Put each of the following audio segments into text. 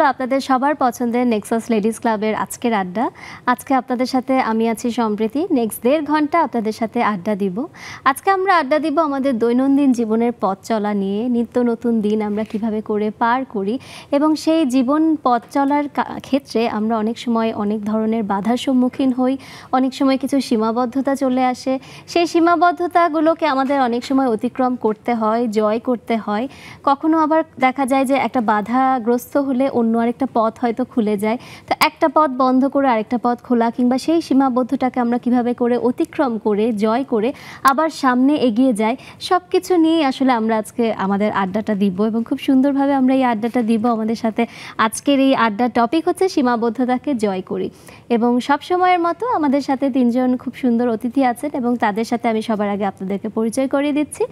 হলো আপনাদের সবার পছন্দের নেক্সাস লেডিস ক্লাবের আজকের আড্ডা। আজকে আপনাদের সাথে আমি আছি সম্প্রীতি। নেক্সট 1.5 ঘন্টা আপনাদের সাথে আড্ডা দিব। আজকে আমরা আড্ডা দিব আমাদের দৈনন্দিন জীবনের পথ চলা নিয়ে। নিত্য নতুন দিন আমরা কিভাবে করে পার করি এবং সেই জীবন পথ চলার ক্ষেত্রে আমরা অনেক সময় অনেক ধরনের বাধার সম্মুখীন হই, অনেক সময় কিছু সীমাবদ্ধতা চলে আসে। সেই সীমাবদ্ধতাগুলোকে আমাদের অনেক সময় অতিক্রম করতে হয়, জয় করতে হয়। কখনো আবার দেখা যায় যে একটা বাধাগ্রস্ত হলে অন্য আরেকটা পথ হয়তো খুলে যায়। তো একটা পথ বন্ধ করে আরেকটা পথ খোলা কিংবা সেই সীমাবদ্ধতাকে আমরা কিভাবে করে অতিক্রম করে জয় করে আবার সামনে এগিয়ে যাই, সব কিছু নিয়েই আসলে আমরা আজকে আমাদের আড্ডাটা দিব এবং খুব সুন্দরভাবে আমরা এই আড্ডাটা দিব। আমাদের সাথে আজকের এই আড্ডার টপিক হচ্ছে সীমাবদ্ধতাকে জয় করি এবং সব সময়ের মতো আমাদের সাথে 3 জন খুব সুন্দর অতিথি আছেন এবং তাদের সাথে আমি সবার আগে আপনাদেরকে পরিচয় করিয়ে দিচ্ছি।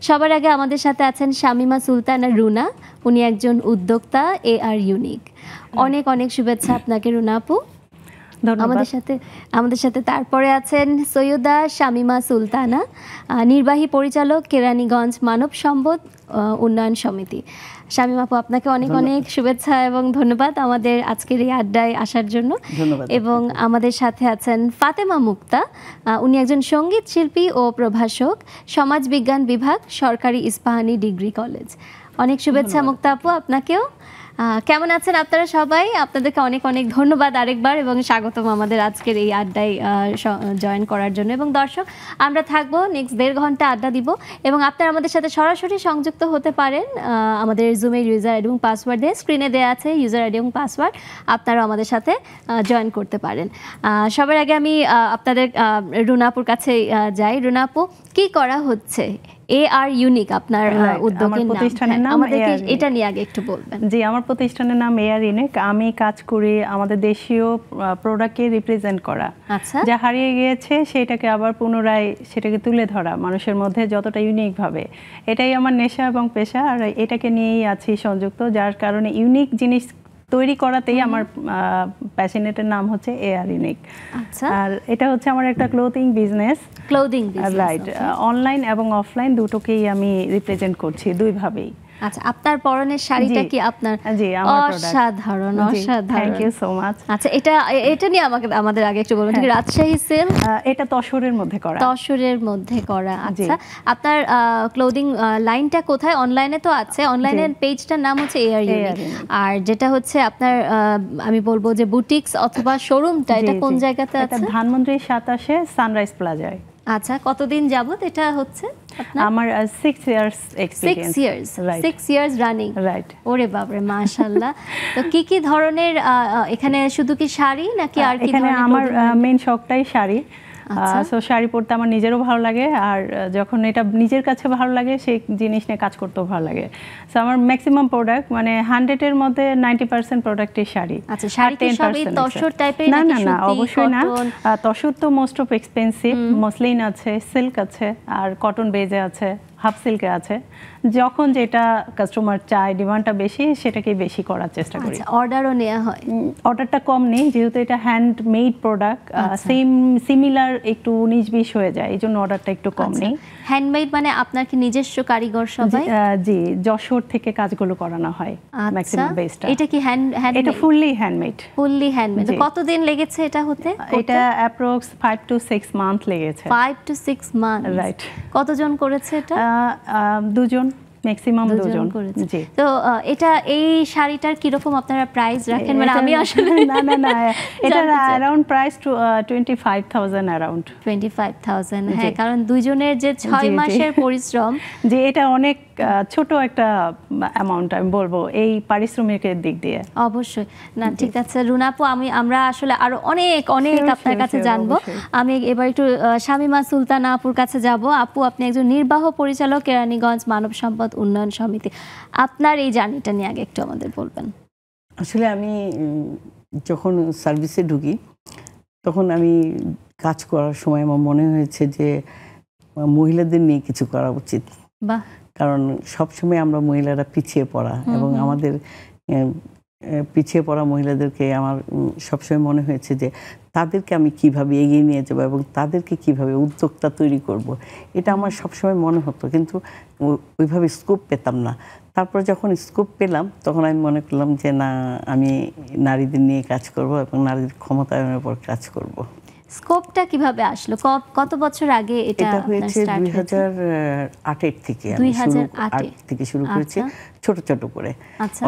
সবার আগে আমাদের সাথে আছেন শামিমা সুলতানা রুনা। উনি একজন উদ্যোক্তা AR ইউনিক। অনেক অনেক শুভেচ্ছা আপনাকে রুনা আপু। আমাদের সাথে তারপরে আছেন সৈয়দা শামিমা সুলতানা, নির্বাহী পরিচালক কেরানীগঞ্জ মানব সম্পদ উন্নয়ন সমিতি। শামিমা আপু, আপনাকে অনেক অনেক শুভেচ্ছা এবং ধন্যবাদ আমাদের আজকের এই আড্ডায় আসার জন্য। এবং আমাদের সাথে আছেন ফাতেমা মুক্তা। উনি একজন সঙ্গীত শিল্পী ও প্রভাষক, সমাজ বিজ্ঞান বিভাগ, সরকারি ইস্পাহানি ডিগ্রি কলেজ। অনেক শুভেচ্ছা মুক্তা আপু আপনাকেও। কেমন আছেন আপনারা সবাই? আপনাদেরকে অনেক অনেক ধন্যবাদ আরেকবার এবং স্বাগতম আমাদের আজকের এই আড্ডায় জয়েন করার জন্য। এবং দর্শক, আমরা থাকবো নেক্সট 1.5 ঘন্টা আড্ডা দিব এবং আপনারা আমাদের সাথে সরাসরি সংযুক্ত হতে পারেন আমাদের জুমের ইউজার আইডি এবং পাসওয়ার্ড দিয়ে স্ক্রিনে দেওয়া আছে ইউজার আইডি এবং পাসওয়ার্ড, আপনারাও আমাদের সাথে জয়েন করতে পারেন। সবার আগে আমি আপনাদের রুনাপুর কাছে যাই। রুনাপু, কি করা হচ্ছে? AR ইউনিক আপনার উদ্যোগের প্রতিষ্ঠানের নাম, আমাদেরকে এটা নিয়ে আগে একটু বলবেন। জি, আমার প্রতিষ্ঠানের নাম AR ইউনিক। আমি কাজ করি আমাদের দেশীয় প্রোডাক্টকে রিপ্রেজেন্ট করা, যা হারিয়ে গিয়েছে সেটাকে আবার পুনরায় সেটাকে তুলে ধরা মানুষের মধ্যে যতটা ইউনিক ভাবে। এটাই আমার নেশা এবং পেশা, আর এটাকে নিয়েই আছি সংযুক্ত, যার কারণে ইউনিক জিনিস তৈরি করাতেই আমার প্যাশনেটের নাম হচ্ছে AR ইউনিক। আর এটা হচ্ছে আমার একটা ক্লোথিং বিজনেস, রাইট। অনলাইন এবং অফলাইন দুটোকেই আমি রিপ্রেজেন্ট করছি দুইভাবেই। আচ্ছা, আপনার পরনের শাড়িটা কি আপনার? জি, আমার অসাধারণ অসাধারণ, থ্যাংক ইউ সো মাচ। আচ্ছা, এটা নিয়ে আমাদের আগে একটু বলুন। ঠিক, রাজশাহী সেল, এটা তসরের মধ্যে করা। তসরের মধ্যে করা। আচ্ছা, আপনার ক্লোদিং লাইনটা কোথায়? অনলাইনে তো আছে, অনলাইনের পেজটার নাম হচ্ছে AR ইউনিক। আর যেটা হচ্ছে আপনার আমি বলবো যে বুটিক্স অথবা শোরুমটা, এটা কোন জায়গাতে আছে? ধানমন্ডি 27-এ সানরাইজ প্লাজায়। আচ্ছা, কতদিন যাবত এটা হচ্ছে? আমার 6 years experience. 6 years running, right. ওরে বাপরে, মাশাআল্লাহ। তো কি ধরনের এখানে শুধু কি শাড়ি নাকি আর কি? এখানে আমার মেইন শখটাই শাড়ি। সো শাড়ি পরতে আমার নিজেরও ভালো লাগে, আর যখন এটা নিজের কাছে ভালো লাগে সেই জিনিস নিয়ে কাজ করতেও ভালো লাগে। সো আমার ম্যাক্সিমাম প্রোডাক্ট, মানে 100-এর মধ্যে 90% প্রোডাক্টই শাড়ি। আচ্ছা, শাড়ি কি সবই তসর টাইপের? না না না, অবশ্যই না। তসর তো মোস্ট অফ এক্সপেন্সিভ। মসলিন আছে, সিল্ক আছে, আর কটন বেজে আছে, হাফ সিল্কে আছে। যখন যেটা কাস্টমার চায়, ডিমান্ডটা বেশি, সেটাকেই বেশি করার চেষ্টা করি। অর্ডারও নেওয়া হয়? অর্ডারটা কম নেই, যেহেতু এটা হ্যান্ডমেড প্রোডাক্ট, সিমিলার একটু 19-20 হয়ে যায়, এই জন্য অর্ডারটা একটু কম নেই। হ্যান্ডমেড মানে আপনার কি নিজস্ব কারিগর সবাই? জি, যশোর থেকে কাজগুলো করানো হয় ম্যাক্সিমাম বেসটা। এটা কি এটা ফুললি হ্যান্ডমেড? Fully handmade. কতদিন লেগেছে এটা হতে? এটা অ্যাপ্রক্স 5 to 6 মান্থ লেগেছে। 5 to 6 মান্থ, রাইট। কতজন করেছে এটা? 2 জন, ম্যাক্সিমাম 2 জন। জি। তো এই শাড়িটার কি রকম আপনারা প্রাইস রাখেন? মানে আমি আসলে না এটা अराउंड প্রাইস 25,000 अराउंड 25,000। হ্যাঁ, কারণ 2 জনের যে 6 মাসের পরিশ্রম, যে এটা অনেক ছোট একটা অ্যামাউন্ট আমি বলবো এই পারিশ্রমিকের দিক দিয়ে। অবশ্যই না, ঠিক আছে রুনাপু, আমরা আসলে আরো অনেক আপনার কাছে জানবো। আমি এবার একটু শামিমা সুলতানা আপুর কাছে যাব। আপু, আপনি একজন নির্বাহ পরিচালক কেরানীগঞ্জ মানব সম্পদ উন্নয়ন সমিতি। আপনার এই জার্নিটা নিয়ে আগে একটু আমাদের বলবেন। আসলে আমি যখন সার্ভিসে ঢুকি তখন আমি কাজ করার সময় আমার মনে হয়েছে যে মহিলাদের নিয়ে কিছু করা উচিত। বাহ। কারণ সবসময় আমরা মহিলারা পিছিয়ে পড়া, এবং আমাদের পিছিয়ে পড়া মহিলাদেরকে আমার সবসময় মনে হয়েছে যে তাদেরকে আমি কিভাবে এগিয়ে নিয়ে যাবো এবং তাদেরকে কিভাবে উদ্যোক্তা তৈরি করব, এটা আমার সবসময় মনে হতো, কিন্তু ওইভাবে স্কোপ পেতাম না। তারপর যখন স্কোপ পেলাম তখন আমি মনে করলাম যে না, আমি নারীদের নিয়ে কাজ করব এবং নারীদের ক্ষমতায়নের উপর কাজ করব। স্কোপটা কিভাবে আসলো? কত বছর আগে এটা হয়েছে? 2008 থেকে। 2008 থেকে শুরু করেছি, ছোট ছোট করে,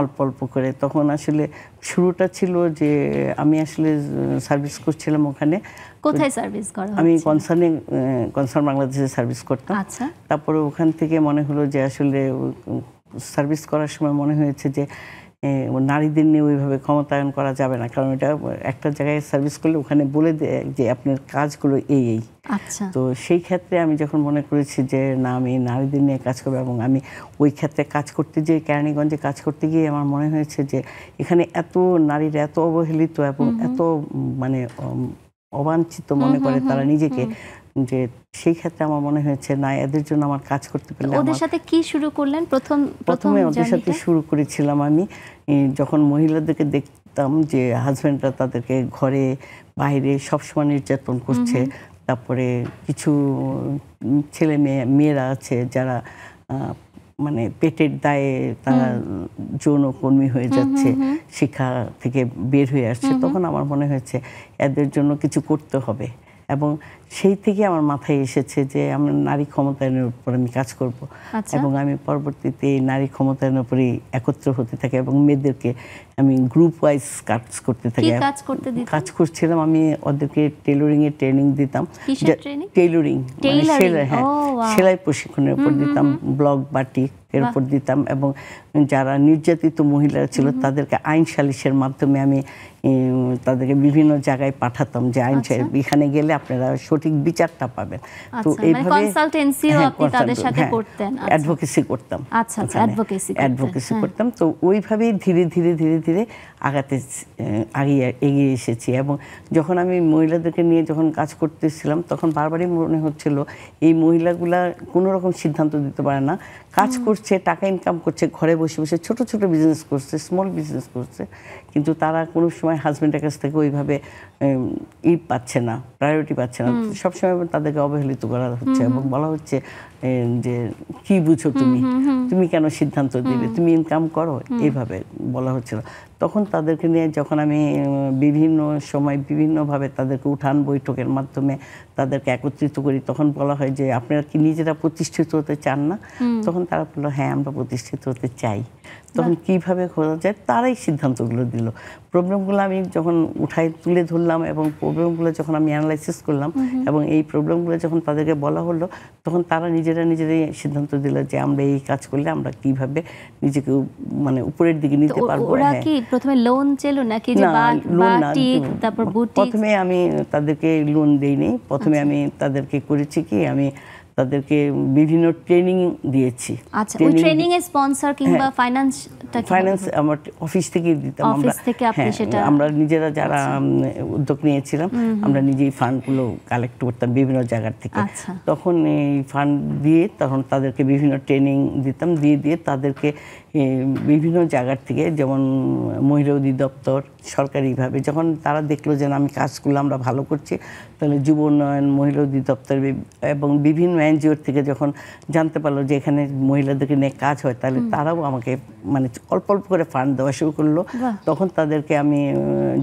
অল্প অল্প করে। তখন আসলে শুরুটা ছিল যে আমি আসলে সার্ভিস করছিলাম ওখানে। কোথায় সার্ভিস করা? আমি কনসার্ন বাংলাদেশে সার্ভিস করতাম। তারপরে ওখান থেকে মনে হলো যে আসলে সার্ভিস করার সময় মনে হয়েছে যে নারীদের নিয়ে ওইভাবে ক্ষমতায়ন করা যাবে না, কারণ এটা একটা জায়গায় সার্ভিস করলে ওখানে বলে দেয় যে আপনার কাজগুলো এই। তো সেই ক্ষেত্রে আমি যখন মনে করেছি যে না, আমি নারীদের নিয়ে কাজ করবো, এবং আমি ওই ক্ষেত্রে কাজ করতে গিয়ে, কেরানীগঞ্জে কাজ করতে গিয়ে আমার মনে হয়েছে যে এখানে এত নারীরা এত অবহেলিত এবং এত মানে অবাঞ্ছিত মনে করে তারা নিজেকে, যে সেই ক্ষেত্রে আমার মনে হয়েছে না, এদের জন্য আমার কাজ করতে পারলে। ওদের সাথে কি শুরু করলেন? প্রথমে ওদের সাথে শুরু করেছিলাম আমি, যখন মহিলাদেরকে দেখতাম যে হাজব্যান্ডরা তাদেরকে ঘরে বাইরে সবসময় নির্যাতন করছে। তারপরে কিছু ছেলে মেয়েরা আছে যারা মানে পেটের দায়ে তারা যৌনকর্মী হয়ে যাচ্ছে, শিক্ষা থেকে বের হয়ে আসছে। তখন আমার মনে হয়েছে এদের জন্য কিছু করতে হবে, এবং সেই থেকে আমার মাথায় এসেছে যে আমরা নারী ক্ষমতায়নের উপর আমি কাজ করব। এবং আমি পরবর্তীতে নারী ক্ষমতায়নের উপরই একত্র হতে থাকি এবং মেয়েদেরকে আমি গ্রুপ ওয়াইজ কাজ করতে থাকি। কাজ করছিলাম আমি, ওদেরকে টেইলরিং এর ট্রেনিং দিতাম। টেইলরিং সেলাই প্রশিক্ষণের উপর দিতাম, ব্লক বাটিক এর উপর দিতাম, এবং যারা নির্যাতিত মহিলারা ছিল তাদেরকে আইন সালিশের মাধ্যমে আমি তাদেরকে বিভিন্ন জায়গায় পাঠাতাম যে আইন এখানে গেলে আপনারা সঠিক বিচারটা পাবেন। তো এইভাবে অ্যাডভোকেসি করতাম। অ্যাডভোকেসি করতাম। তো ওইভাবেই ধীরে ধীরে ধীরে ধীরে এগিয়ে এসেছি। এবং যখন আমি মহিলাদেরকে নিয়ে যখন কাজ করতেছিলাম তখন বারবারই মনে হচ্ছিল এই মহিলাগুলা কোনো রকম সিদ্ধান্ত দিতে পারে না, কাজ করছে, টাকা ইনকাম করছে, ঘরে বসে বসে ছোট ছোট বিজনেস করছে, স্মল বিজনেস করছে, কিন্তু তারা কোনো সময় হাজব্যান্ডের কাছ থেকে ওইভাবে পাচ্ছে না, প্রায়োরিটি পাচ্ছে না। সবসময় তাদেরকে অবহেলিত করা হচ্ছে এবং বলা হচ্ছে যে কি বুঝো তুমি কেন সিদ্ধান্ত দিবে, তুমি ইনকাম করো, এইভাবে বলা হচ্ছিল। তখন তাদেরকে নিয়ে যখন আমি বিভিন্ন সময় বিভিন্নভাবে তাদেরকে উঠান বৈঠকের মাধ্যমে তাদেরকে একত্রিত করি, তখন বলা হয় যে আপনারা কি নিজেরা প্রতিষ্ঠিত হতে চান না? তখন তারা বললো হ্যাঁ, আমরা প্রতিষ্ঠিত হতে চাই। তখন কিভাবে খোঁজা যায় তারাই সিদ্ধান্তগুলো দিল। প্রবলেমগুলো আমি যখন তুলে ধরলাম এবং প্রবলেমগুলো যখন আমি অ্যানালাইসিস করলাম এবং এই প্রবলেমগুলো যখন তাদেরকে বলা হলো, তখন তারা নিজেরাই সিদ্ধান্ত দিল যে আমরা এই কাজ করলে আমরা কিভাবে নিজেকে মানে উপরের দিকে নিতে পারবো। ওরা কি প্রথমে লোন ছিল নাকি যে বাটিক তারপর বুটিক? প্রথমে আমি তাদেরকে লোন দেইনি। প্রথমে আমি তাদেরকে করেছি কি, আমি তাদেরকে বিভিন্ন ট্রেনিং দিয়েছি। আচ্ছা, ওই ট্রেনিং এর স্পন্সর কিংবা ফাইনান্স আমার অফিস থেকে দিতাম। আমরা নিজেরা যারা উদ্যোগ নিয়েছিলাম আমরা নিজেই ফান্ডগুলো কালেক্ট করতাম বিভিন্ন জায়গা থেকে। তখন এই ফান্ড দিয়ে তখন তাদেরকে বিভিন্ন ট্রেনিং দিতাম, দিয়ে তাদেরকে বিভিন্ন জায়গার থেকে, যেমন মহিলা অধিদপ্তর, সরকারিভাবে যখন তারা দেখলো যে আমি কাজগুলো আমরা ভালো করছি, তাহলে যুব উন্নয়ন, মহিলা অধিদপ্তর এবং বিভিন্ন এনজিওর থেকে যখন জানতে পারলো যে এখানে মহিলাদেরকে নিয়ে কাজ হয়, তাহলে তারাও আমাকে মানে অল্প অল্প করে ফান্ড দেওয়া শুরু করলো। তখন তাদেরকে আমি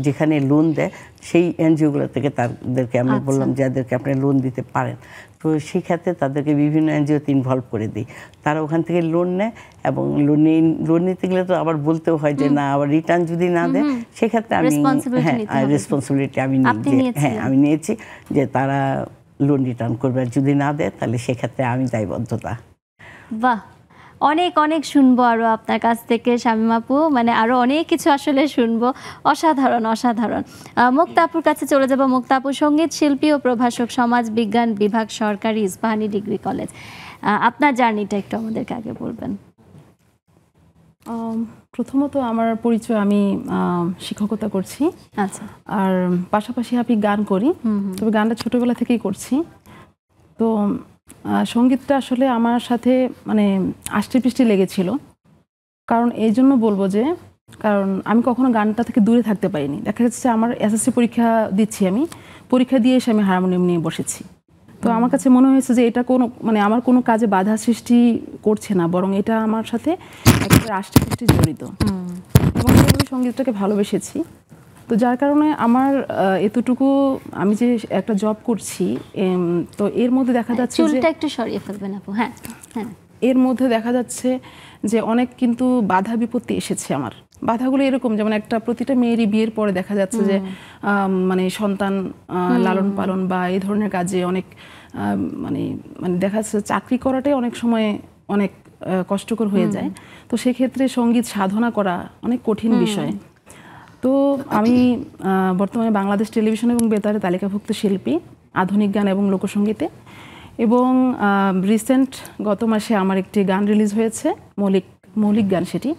যেখানে লোন দেয় সেই এনজিওগুলো থেকে তাদেরকে আমি বললাম যে এদেরকে আপনি লোন দিতে পারেন। তো সেই ক্ষেত্রে তাদেরকে বিভিন্ন এনজিওতে ইনভলভ করে দিই। তারা ওখান থেকে লোন নেয় এবং লোন নিতে গেলে তো আবার বলতেও হয় যে না, আবার রিটার্ন যদি না দেয় সেক্ষেত্রে আমি রেসপন্সিবিলিটি আমি নিয়েছি যে তারা লোন রিটার্ন করবে, আর যদি না দেয় তাহলে সেক্ষেত্রে আমি দায়বদ্ধতা। বাহ, অনেক অনেক শুনবো আরো আপনার কাছ থেকে শামীমা আপু, মানে আরো অনেক কিছু আসলে শুনবো। অসাধারণ অসাধারণ। মুক্তা আপুর কাছে চলে যাব। মুক্তা আপু সঙ্গীত শিল্পী ও প্রভাষক, সমাজ বিজ্ঞান বিভাগ, সরকারি ইস্পাহানি ডিগ্রি কলেজ। আপনার জার্নিটা একটু আমাদেরকে আগে বলবেন। প্রথমত আমার পরিচয়, আমি শিক্ষকতা করছি। আচ্ছা। আর পাশাপাশি আমি গান করি, তবে গানটা ছোটবেলা থেকেই করছি। তো সঙ্গীতটা আসলে আমার সাথে মানে আষ্টে পৃষ্ঠে লেগেছিল। কারণ এই জন্য বলবো যে কারণ আমি কখনো গানটা থেকে দূরে থাকতে পারিনি। দেখা যাচ্ছে আমার এসএসসি পরীক্ষা দিচ্ছি, আমি পরীক্ষা দিয়ে এসে আমি হারমোনিয়াম নিয়ে বসেছি। তো আমার কাছে মনে হয়েছে যে এটা কোনো মানে আমার কোনো কাজে বাধা সৃষ্টি করছে না, বরং এটা আমার সাথে একেবারে আষ্টেপৃষ্টে জড়িত এবং সেইভাবে সঙ্গীতটাকে ভালোবেসেছি। তো যার কারণে আমার এতটুকু আমি যে একটা জব করছি তো এর মধ্যে দেখা যাচ্ছে যে চুলটা একটু সরিয়ে ফেলবেন আপু। হ্যাঁ হ্যাঁ, এর মধ্যে দেখা যাচ্ছে যে অনেক কিন্তু বাধা বিপত্তি এসেছে আমার। বাধাগুলো এরকম, যেমন একটা প্রতিটা মেয়েরই বিয়ের পরে দেখা যাচ্ছে যে মানে সন্তান লালন পালন বা এই ধরনের কাজে অনেক মানে মানে দেখা যাচ্ছে চাকরি করাটাই অনেক সময় অনেক কষ্টকর হয়ে যায়। তো সেক্ষেত্রে সঙ্গীত সাধনা করা অনেক কঠিন বিষয়। তো আমি বর্তমানে বাংলাদেশ টেলিভিশন এবং বেতারে তালিকাভুক্ত শিল্পী আধুনিক গান এবং লোকসঙ্গীতে, এবং রিসেন্ট গত মাসে আমার একটি গান রিলিজ হয়েছে, মৌলিক গান সেটি,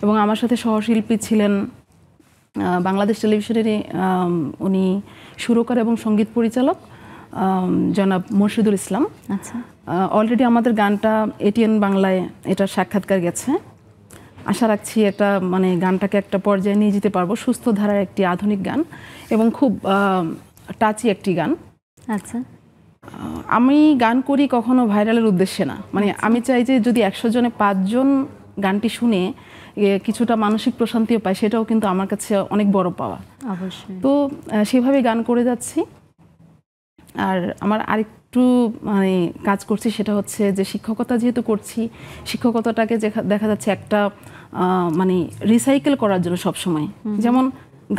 এবং আমার সাথে সহশিল্পী ছিলেন বাংলাদেশ টেলিভিশনেরই উনি সুরকার এবং সঙ্গীত পরিচালক জনাব মুর্শিদুল ইসলাম। আচ্ছা, অলরেডি আমাদের গানটা এটিএন বাংলায় এটার সাক্ষাৎকার গেছে। আশা রাখছি একটা মানে গানটাকে একটা পর্যায়ে নিয়ে যেতে পারবো, সুস্থ ধারার একটি আধুনিক গান এবং খুব টাচি একটি গান। আচ্ছা, আমি গান করি কখনো ভাইরালের উদ্দেশ্যে না, মানে আমি চাই যে যদি 100 জনে 5 জন গানটি শুনে কিছুটা মানসিক প্রশান্তিও পায়, সেটাও কিন্তু আমার কাছে অনেক বড় পাওয়া। অবশ্যই। তো সেভাবে গান করে যাচ্ছি। আর আমার আরেকটু মানে কাজ করছি, সেটা হচ্ছে যে শিক্ষকতা যেহেতু করছি, শিক্ষকতাটাকে দেখা যাচ্ছে একটা মানে রিসাইকেল করার জন্য সবসময়, যেমন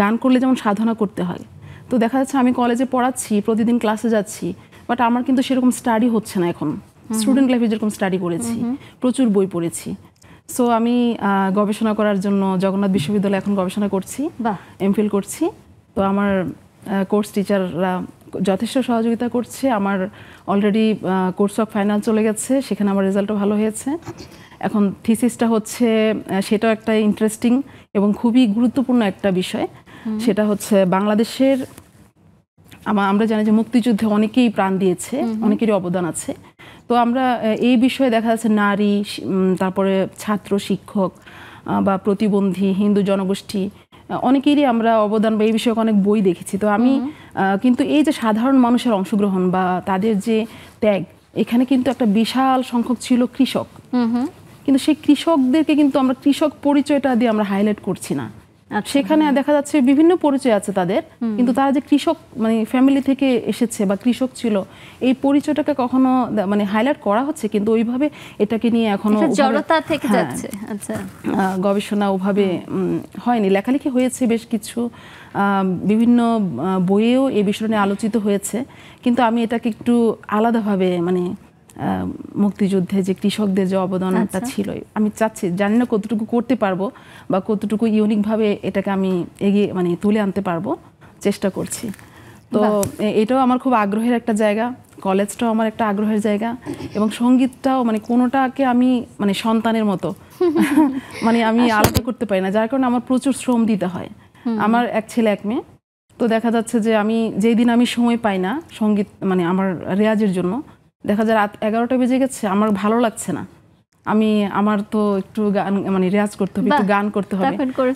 গান করলে যেমন সাধনা করতে হয়, তো দেখা যাচ্ছে আমি কলেজে পড়াচ্ছি, প্রতিদিন ক্লাসে যাচ্ছি, বাট আমার কিন্তু সেরকম স্টাডি হচ্ছে না এখন। স্টুডেন্ট লাইফে যেরকম স্টাডি করেছি, প্রচুর বই পড়েছি। সো আমি গবেষণা করার জন্য জগন্নাথ বিশ্ববিদ্যালয়ে এখন গবেষণা করছি, এমফিল করছি। তো আমার কোর্স টিচাররা যথেষ্ট সহযোগিতা করছে। আমার অলরেডি কোর্স অফ ফাইনাল চলে গেছে, সেখানে আমার রেজাল্টও ভালো হয়েছে। এখন থিসিসটা হচ্ছে, সেটাও একটা ইন্টারেস্টিং এবং খুবই গুরুত্বপূর্ণ একটা বিষয়। সেটা হচ্ছে বাংলাদেশের, আমরা জানি যে মুক্তিযুদ্ধে অনেকেই প্রাণ দিয়েছে, অনেকেরই অবদান আছে। তো আমরা এই বিষয়ে দেখা যাচ্ছে নারী, তারপরে ছাত্র, শিক্ষক বা প্রতিবন্ধী, হিন্দু জনগোষ্ঠী, অনেকেরই আমরা অবদান বা এই বিষয়ে অনেক বই দেখেছি। তো আমি কিন্তু এই যে সাধারণ মানুষের অংশগ্রহণ বা তাদের যে ত্যাগ, এখানে কিন্তু একটা বিশাল সংখ্যক ছিল কৃষক, কিন্তু সেই কৃষকদেরকে কিন্তু আমরা কৃষক পরিচয়টা দিয়ে আমরা হাইলাইট করছি না। সেখানে দেখা যাচ্ছে বিভিন্ন পরিচয় আছে তাদের, কিন্তু তারা যে কৃষক মানে ফ্যামিলি থেকে এসেছে বা কৃষক ছিল, এই পরিচয়টাকে কখনো মানে হাইলাইট করা হচ্ছে, কিন্তু ওইভাবে এটাকে নিয়ে এখনো জড়তা থেকে যাচ্ছে। আচ্ছা, গবেষণা ওভাবে হয়নি। লেখালেখি হয়েছে বেশ কিছু, বিভিন্ন বইয়েও এই বিষয় নিয়ে আলোচিত হয়েছে, কিন্তু আমি এটাকে একটু আলাদাভাবে মানে মুক্তিযুদ্ধে যে কৃষকদের যে অবদানটা ছিল, আমি চাচ্ছি, জানি না কতটুকু করতে পারবো বা কতটুকু ইউনিকভাবে এটাকে আমি এগিয়ে মানে তুলে আনতে পারবো, চেষ্টা করছি। তো এটাও আমার খুব আগ্রহের একটা জায়গা, কলেজটাও আমার একটা আগ্রহের জায়গা, এবং সঙ্গীতটাও মানে কোনোটাকে আমি মানে সন্তানের মতো মানে আমি আলাদা করতে পারি না, যার কারণে আমার প্রচুর শ্রম দিতে হয়। আমার এক ছেলে এক মেয়ে, তো দেখা যাচ্ছে যে আমি যেই দিন আমি সময় পাই না সঙ্গীত মানে আমার রেয়াজের জন্য, দেখা যায় রাত 11টা বেজে গেছে, আমার ভালো লাগছে না, আমার তো একটু গান মানে রেয়াজ করতে হবে, একটু গান করতে হবে,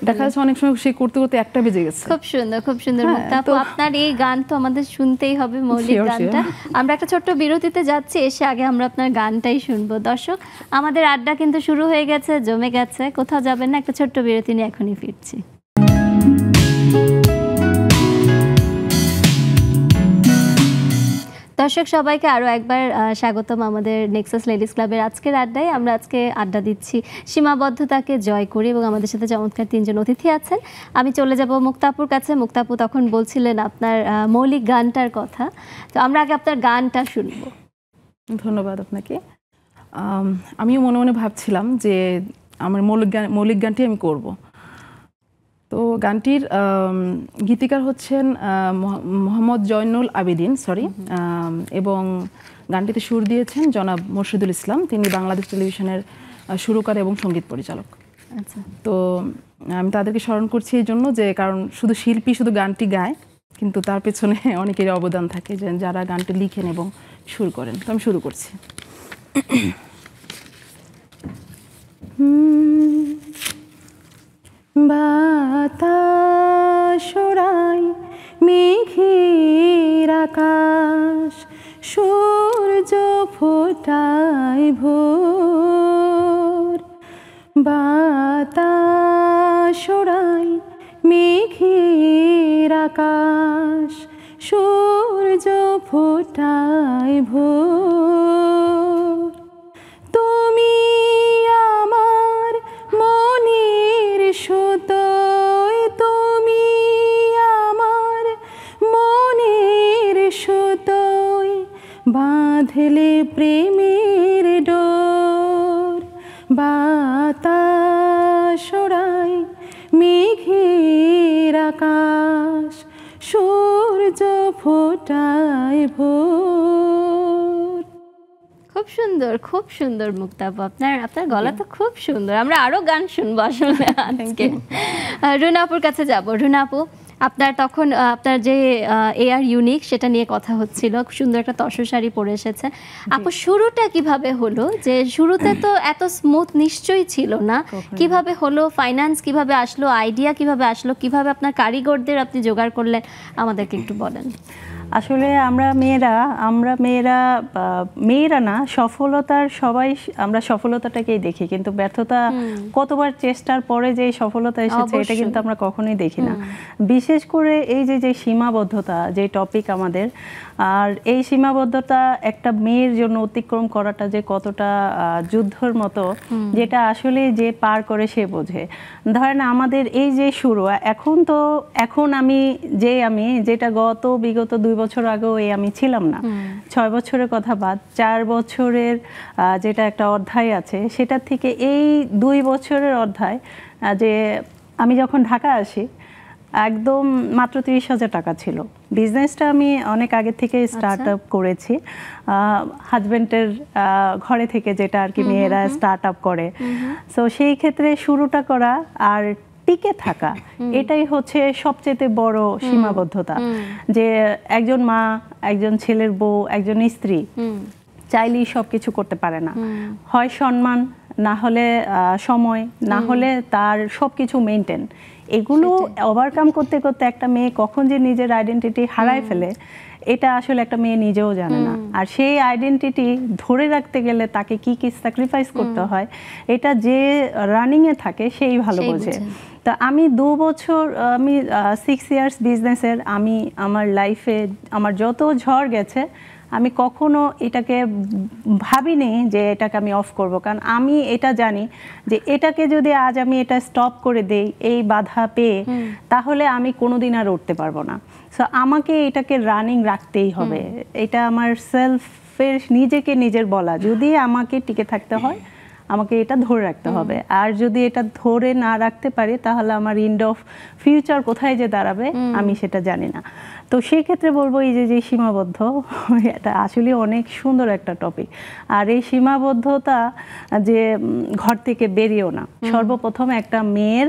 দেখা যাচ্ছে অনেক সময় সে করতে করতে 1টা বেজে গেছে। খুব সুন্দর, খুব সুন্দর মুক্তা আপু, আপনার এই গান তো আমাদের শুনতেই হবে, মৌলিক গানটা। আমরা একটা ছোট্ট বিরতিতে যাচ্ছি, এসে আগে আমরা আপনার গানটাই শুনবো। দর্শক, আমাদের আড্ডা কিন্তু শুরু হয়ে গেছে, জমে গেছে, কোথাও যাবেন না, একটা ছোট্ট বিরতি নিয়ে এখনই ফিরছি। দর্শক সবাইকে আরও একবার স্বাগতম আমাদের নেক্সাস লেডিস ক্লাবের আজকের আড্ডায়। আমরা আজকে আড্ডা দিচ্ছি সীমাবদ্ধতাকে জয় করি, এবং আমাদের সাথে চমৎকার 3 জন অতিথি আছেন। আমি চলে যাব মুক্তাপুর কাছে। মুক্তাপু তখন বলছিলেন আপনার মৌলিক গানটার কথা, তো আমরা আগে আপনার গানটা শুনব। ধন্যবাদ আপনাকে। আমিও মনে মনে ভাবছিলাম যে আমার মৌলিক গানটি আমি করব। তো গানটির গীতিকার হচ্ছেন মোহাম্মদ জয়নুল আবেদিন, এবং গানটিতে সুর দিয়েছেন জনাব মুর্শিদুল ইসলাম, তিনি বাংলাদেশ টেলিভিশনের সুরকার এবং সঙ্গীত পরিচালক। আচ্ছা, তো আমি তাদেরকে স্মরণ করছি এই জন্য যে, কারণ শুধু শিল্পী শুধু গানটি গায়, কিন্তু তার পেছনে অনেকেরই অবদান থাকে, যারা গানটি লিখেন এবং সুর করেন। তো আমি শুরু করছি। বাতাস ওড়ায় মেঘের আকাশ, সূর্য ফোটায় ভোর, বাতাস ওড়ায় মেঘের আকাশ, সূর্য ফোটায় ভোর। তুমি আমার মনের সুতোয়, তুমি আমার মনের সুতোয় বাঁধলে প্রেমের ডোর। বাতাস ওড়ায় মেঘের আকাশ, সূর্য ফোটায় ভোর। খুব সুন্দর, খুব সুন্দর মুক্তা আপু, আপনার গলা তো খুব সুন্দর। আমরা আরো গান শুনবো আসলে আজকে। রুনা আপুর কাছে যাব। রুনা আপু, আপনার তখন আপনার যে এআর ইউনিক সেটা নিয়ে কথা হচ্ছিল, খুব সুন্দর একটা তসর শাড়ি পরে এসেছেন আপু। শুরুটা কিভাবে হলো? যে শুরুতে তো এত স্মুথ নিশ্চয়ই ছিল না, কিভাবে হলো? ফাইন্যান্স কিভাবে আসলো? আইডিয়া কিভাবে আসলো? কিভাবে আপনার কারিগরদের আপনি জোগাড় করলেন, আমাদেরকে একটু বলেন। আসলে আমরা মেয়েরা না, সফলতার সবাই আমরা সফলতাটাকেই দেখি, কিন্তু ব্যর্থতা কতবার চেষ্টার পরে যে সফলতা এসেছে এটা কিন্তু আমরা কখনোই দেখি না। বিশেষ করে এই যে সীমাবদ্ধতা, যে টপিক আমাদের, আর এই সীমাবদ্ধতা একটা মেয়ের জন্য অতিক্রম করাটা যে কতটা যুদ্ধের মতো, যেটা আসলে যে পার করে সে বোঝে। ধরেন আমাদের এই যে শুরু, এখন আমি যেটা বিগত 2 বছর আগেও আমি ছিলাম না। 6 বছরের কথা বাদ, 4 বছরের যেটা একটা অধ্যায় আছে, সেটার থেকে এই 2 বছরের অধ্যায়, যে আমি যখন ঢাকা আসি একদম মাত্র 30,000 টাকা ছিল। বিজনেসটা আমি অনেক আগে থেকে স্টার্ট আপ করেছি, হাজবেন্ডের ঘরে থেকে, যেটা আর কি মেয়েরা স্টার্ট আপ করে। সো সেই ক্ষেত্রে শুরুটা করা আর টিকে থাকা, এটাই হচ্ছে সবচেয়ে বড় সীমাবদ্ধতা। যে একজন মা, একজন ছেলের বউ, একজন স্ত্রী চাইলেই সবকিছু করতে পারে না। হয় সম্মান, না হলে সময়, না হলে তার সবকিছু মেনটেন। এগুলো ওভারকাম করতে করতে একটা মেয়ে কখন যে নিজের আইডেন্টিটি হারায় ফেলে, এটা আসলে একটা মেয়ে নিজেও জানে না। আর সেই আইডেন্টিটি ধরে রাখতে গেলে তাকে কি কি স্যাক্রিফাইস করতে হয়, এটা যে রানিংয়ে থাকে সেই ভালো বোঝে। তা আমি 2 বছর, আমি 6 ইয়ার্স বিজনেসের, আমার লাইফে আমার যত ঝড় গেছে, আমি কখনো এটাকে ভাবিনি যে এটাকে আমি অফ করব। কারণ আমি এটা জানি যে এটাকে যদি আজ আমি এটা স্টপ করে দেই, এই বাধা পেয়ে, তাহলে আমি কোনোদিন আর উঠতে পারবো না। সো আমাকে এটাকে রানিং রাখতেই হবে। এটা আমার সেলফের, নিজের বলা, যদি আমাকে টিকে থাকতে হয় আমাকে এটা ধরে রাখতে হবে। আর যদি এটা ধরে না রাখতে পারি, তাহলে আমার এন্ড অফ ফিউচার কোথায় যে দাঁড়াবে আমি সেটা জানি না। তো সেই ক্ষেত্রে বলবো এই যে সীমাবদ্ধ, এটা আসলে অনেক সুন্দর একটা টপিক। আর এই সীমাবদ্ধতা যে ঘর থেকে বেরিয়েও না, সর্বপ্রথম একটা মেয়ের